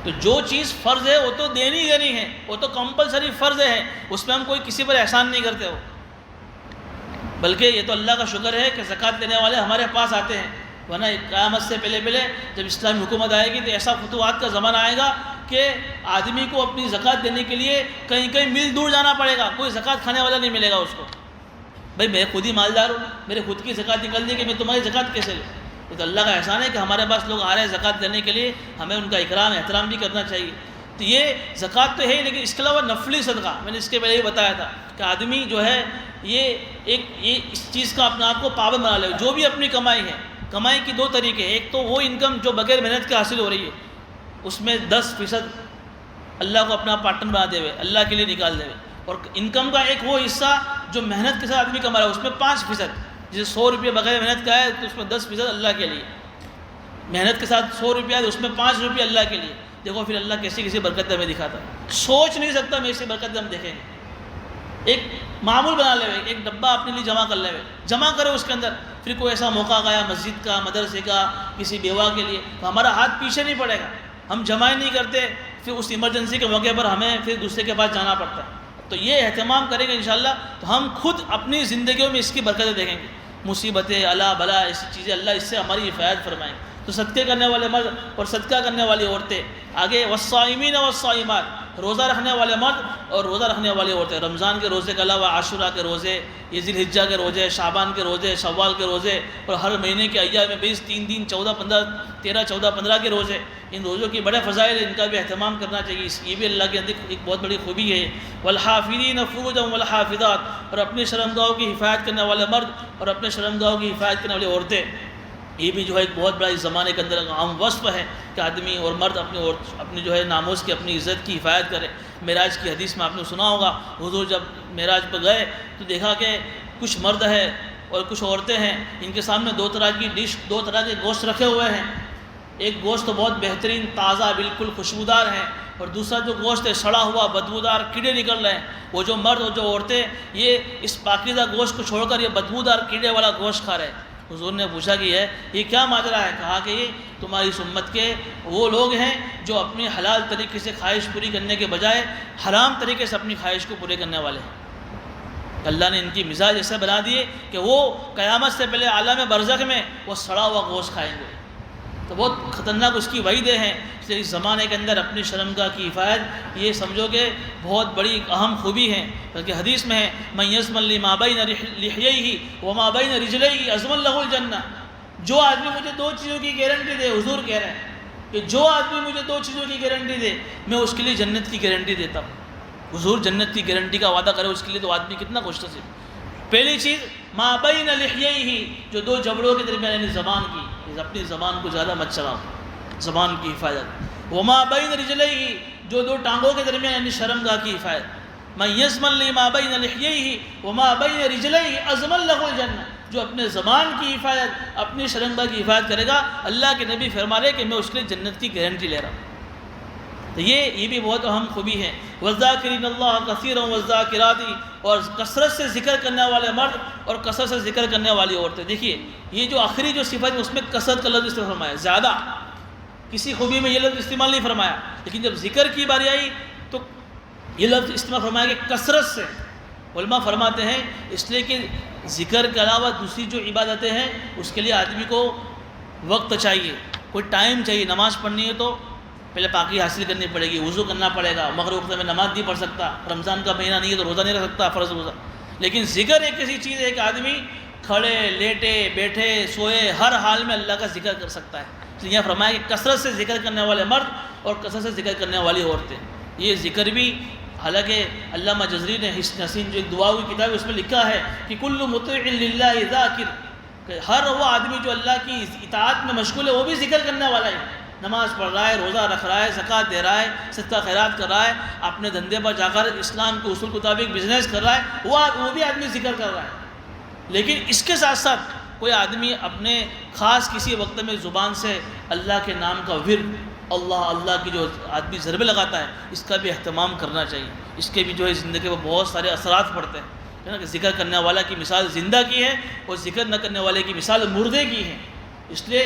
تو جو چیز فرض ہے وہ تو دینی ہے، وہ تو کمپلسری فرض ہے، اس میں ہم کوئی کسی پر احسان نہیں کرتے ہو. بلکہ یہ تو اللہ کا شکر ہے کہ زکوٰۃ دینے والے ہمارے پاس آتے ہیں. ورنہ قیامت سے پہلے جب اسلامی حکومت آئے گی تو ایسا فتوحات کا زمانہ آئے گا کہ آدمی کو اپنی زکوٰۃ دینے کے لیے کہیں میل دور جانا پڑے گا. کوئی زکوٰۃ کھانے والا نہیں ملے گا اس کو. بھائی میں خود ہی مالدار ہوں، میرے خود کی زکوٰۃ نکل دی کہ میں تمہاری زکوٰۃ کیسے لوں؟ یہ تو اللہ کا احسان ہے کہ ہمارے پاس لوگ آ رہے ہیں زکوٰۃ دینے کے لیے، ہمیں ان کا اکرام احترام بھی کرنا چاہیے. تو یہ زکوٰۃ تو ہے، لیکن اس کے علاوہ نفلی صدقہ میں نے اس کے پہلے ہی بتایا تھا کہ آدمی جو ہے یہ اس چیز کا اپنے آپ کو پابند بنا لے. جو بھی اپنی کمائی ہے، کمائی کی 2 طریقے ہیں. ایک تو وہ انکم جو بغیر محنت کے حاصل ہو رہی ہے، اس میں 10% اللہ کو اپنا پارٹنر بنا دے ہوئے اللہ کے لیے نکال دے ہوئے. اور انکم کا ایک وہ حصہ جو محنت کے ساتھ آدمی کما رہا ہے، اس میں 5%. جیسے 100 روپیہ بغیر محنت کا ہے تو اس میں 10% اللہ کے لیے. محنت کے ساتھ 100 روپیہ ہے تو اس میں 5 روپیہ اللہ کے لیے. دیکھو پھر اللہ کیسی برکت ہمیں دکھاتا ہے. سوچ نہیں سکتا میں ایسی برکت ہم دیکھیں گے. ایک معمول بنا لے ہوئے، ایک ڈبہ اپنے لیے جمع کر لے ہوئے، جمع کرے اس کے اندر. پھر کوئی ایسا موقع گیا مسجد کا، مدرسے کا، کسی بیوہ کے لیے، تو ہمارا ہاتھ پیچھے نہیں پڑے گا. ہم جمع ہی نہیں کرتے، پھر اس ایمرجنسی کے موقع پر ہمیں پھر دوسرے کے پاس جانا پڑتا ہے. تو یہ اہتمام کریں گے انشاءاللہ تو ہم خود اپنی زندگیوں میں اس کی برکتیں دیکھیں گے. مصیبتیں، اللہ بلا، ایسی چیزیں اللہ اس سے ہماری حفاظت فرمائیں. تو صدقے کرنے والے مرد اور صدقہ کرنے والی عورتیں. آگے والصائمین والصائمات، روزہ رکھنے والے مرد اور روزہ رکھنے والی عورتیں، رمضان کے روزے کے علاوہ عاشورہ کے روزے، یہ ذی الحجہ کے روزے، شعبان کے روزے، شوال کے روزے، اور ہر مہینے کے ایام میں 20 3 دن 14 15 13 14 15 کے روزے، ان روزوں کی بڑے فضائل ہیں، ان کا بھی اہتمام کرنا چاہیے۔ یہ بھی اللہ کے اندر ایک بہت بڑی خوبی ہے۔ والحافظین فروجهم والحافظات، اور اپنی شرمگاہوں کی حفاظت کرنے والے مرد اور اپنے شرمگاہوں کی حفاظت کرنے والی عورتیں، یہ بھی جو ہے ایک بہت بڑا اس زمانے کے اندر عام وصف ہے کہ آدمی اور مرد اپنی جو ہے ناموس کی، اپنی عزت کی حفاظت کرے۔ معراج کی حدیث میں آپ نے سنا ہوگا، حضور جب معراج پہ گئے تو دیکھا کہ کچھ مرد ہے اور کچھ عورتیں ہیں، ان کے سامنے 2 طرح کی ڈش، 2 طرح کے گوشت رکھے ہوئے ہیں۔ ایک گوشت تو بہت بہترین تازہ بالکل خوشبودار ہے، اور دوسرا جو گوشت ہے سڑا ہوا بدبودار کیڑے نکل رہے ہیں۔ وہ جو مرد اور جو عورتیں یہ اس پاکیزہ گوشت کو چھوڑ کر یہ بدبودار کیڑے والا گوشت کھا رہے ہیں۔ حضور نے پوچھا کہ یہ کیا ماجرا ہے؟ کہا کہ یہ تمہاری اس امت کے وہ لوگ ہیں جو اپنی حلال طریقے سے خواہش پوری کرنے کے بجائے حرام طریقے سے اپنی خواہش کو پورے کرنے والے ہیں۔ اللہ نے ان کی مزاج ایسے بنا دیے کہ وہ قیامت سے پہلے عالم برزخ میں وہ سڑا ہوا گوشت کھائیں گے۔ تو بہت خطرناک اس کی وعیدیں ہیں۔ اس لیے اس زمانے کے اندر اپنی شرمگاہ کی حفاظت یہ سمجھو کہ بہت بڑی اہم خوبی ہے، بلکہ حدیث میں ہے من یضمن لی ما بین لحییہ وما بین رجلیہ اضمن لہ الجنہ، جو آدمی مجھے 2 چیزوں کی گارنٹی دے، حضور کہہ رہے ہیں کہ جو آدمی مجھے 2 چیزوں کی گارنٹی دے میں اس کے لیے جنت کی گارنٹی دیتا ہوں۔ حضور جنت کی گارنٹی کا وعدہ کرے اس کے لیے تو آدمی کتنا خوش نصیب۔ پہلی چیز ما بین لحییہ، جو 2 جبڑوں کے درمیان یعنی زبان کی، اپنی زبان کو زیادہ مت چلاؤ، زبان کی حفاظت۔ وما بین رجلیہ، جو 2 ٹانگوں کے درمیان یعنی شرمگاہ کی حفاظت۔ من یضمن لی ما بین لحییہ وما بین رجلیہ اضمن لہ الجنہ، جو اپنے زبان کی حفاظت، اپنی شرمگاہ کی حفاظت کرے گا، اللہ کے نبی فرما رہے کہ میں اس کے لیے جنت کی گارنٹی لے رہا ہوں۔ تو یہ بھی بہت اہم خوبی ہے۔ والذاکرین اللہ کثیرا والذاکرات، اور کثرت سے ذکر کرنے والے مرد اور کثرت سے ذکر کرنے والی عورتیں۔ دیکھیے یہ جو آخری جو صفت ہے اس میں کثرت کا لفظ استعمال فرمایا، زیادہ کسی خوبی میں یہ لفظ استعمال نہیں فرمایا، لیکن جب ذکر کی باری آئی تو یہ لفظ استعمال فرمایا کہ کثرت سے۔ علماء فرماتے ہیں اس لیے کہ ذکر کے علاوہ دوسری جو عبادتیں ہیں اس کے لیے آدمی کو وقت چاہیے، کوئی ٹائم چاہیے۔ نماز پڑھنی ہے تو پہلے پاکی حاصل کرنی پڑے گی، وضو کرنا پڑے گا، مغرب وقت میں نماز نہیں پڑھ سکتا، رمضان کا مہینہ نہیں ہے تو روزہ نہیں رکھ سکتا، فرض روزہ۔ لیکن ذکر ایک ایسی چیز ہے کہ آدمی کھڑے لیٹے بیٹھے سوئے ہر حال میں اللہ کا ذکر کر سکتا ہے۔ اس لیے یہاں فرمایا کہ کثرت سے ذکر کرنے والے مرد اور کثرت سے ذکر کرنے والی عورتیں۔ یہ ذکر بھی حالانکہ علامہ جزری نے حسن حسین جو ایک دعا کی کتاب ہے اس میں لکھا ہے کہ کل مطیع للہ ذاکر، کہ ہر وہ آدمی جو اللہ کی اطاعت میں مشغول ہے وہ بھی ذکر کرنے والا ہے، نماز پڑھ رہا ہے، روزہ رکھ رہا ہے، زکوٰۃ دے رہا ہے، صدقہ خیرات کر رہا ہے، اپنے دھندے پر جا کر اسلام کے اصول کے مطابق بزنس کر رہا ہے، وہ بھی آدمی ذکر کر رہا ہے۔ لیکن اس کے ساتھ ساتھ کوئی آدمی اپنے خاص کسی وقت میں زبان سے اللہ کے نام کا ورد، اللہ کی جو آدمی ضربے لگاتا ہے اس کا بھی اہتمام کرنا چاہیے۔ اس کے بھی جو ہے زندگی پر بہت سارے اثرات پڑتے ہیں کہ ذکر کرنے والا کی مثال زندہ کی ہے اور ذکر نہ کرنے والے کی مثال مردے کی ہے۔ اس لیے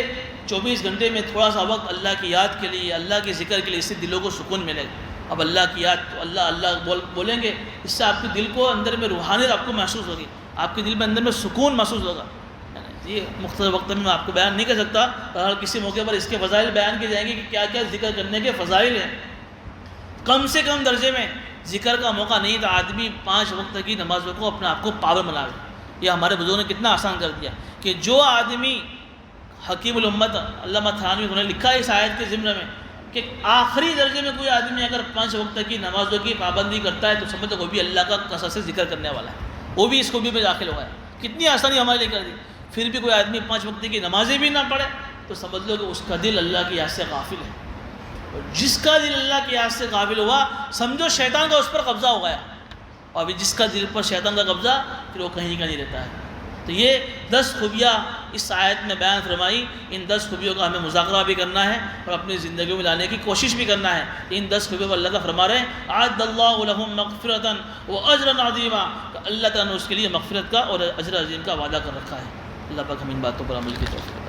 24 گھنٹے میں تھوڑا سا وقت اللہ کی یاد کے لیے، اللہ کے ذکر کے لیے، اس سے دلوں کو سکون ملے گا۔ اب اللہ کی یاد تو اللہ بولیں گے، اس سے آپ کے دل کو اندر میں روحانیت آپ کو محسوس ہوگی، آپ کے دل میں اندر میں سکون محسوس ہوگا۔ یہ مختصر وقت میں آپ کو بیان نہیں کر سکتا، ہر کسی موقع پر اس کے فضائل بیان کیے جائیں گے کہ کیا کیا ذکر کرنے کے فضائل ہیں۔ کم سے کم درجے میں ذکر کا موقع نہیں تھا آدمی 5 وقت کی نمازوں کو اپنے آپ کو پابند بنا لے۔ یہ ہمارے بزرگوں نے کتنا آسان کر دیا کہ جو آدمی حکیم الامت علامہ تھانوی انہوں نے لکھا ہے اس آیت کے ضمن میں کہ آخری درجے میں کوئی آدمی اگر 5 وقت کی نمازوں کی پابندی کرتا ہے تو سمجھو وہ بھی اللہ کا کثرت سے ذکر کرنے والا ہے، وہ بھی اس خوبی میں داخل ہوا ہے۔ کتنی آسانی ہمارے لیے کر دی۔ پھر بھی کوئی آدمی 5 وقت کی نمازیں بھی نہ پڑھے تو سمجھ لو کہ اس کا دل اللہ کی یاد سے غافل ہے، اور جس کا دل اللہ کی یاد سے غافل ہوا سمجھو شیطان کا اس پر قبضہ ہو گیا، اور ابھی جس کا دل پر شیطان کا قبضہ پھر وہ کہیں کا نہیں رہتا ہے۔ تو یہ 10 خوبیاں اس آیت میں بیان فرمائی، ان 10 خوبیوں کا ہمیں مذاکرہ بھی کرنا ہے اور اپنی زندگیوں میں لانے کی کوشش بھی کرنا ہے۔ ان 10 خوبیوں کو اللہ تعالیٰ فرما رہے ہیں اعد اللہ لہم مغفرۃ واجرا عظیما، کہ اللہ تعالیٰ نے اس کے لیے مغفرت کا اور اجر عظیم کا وعدہ کر رکھا ہے۔ اللہ پاک ہم ان باتوں پر عمل کی توفیق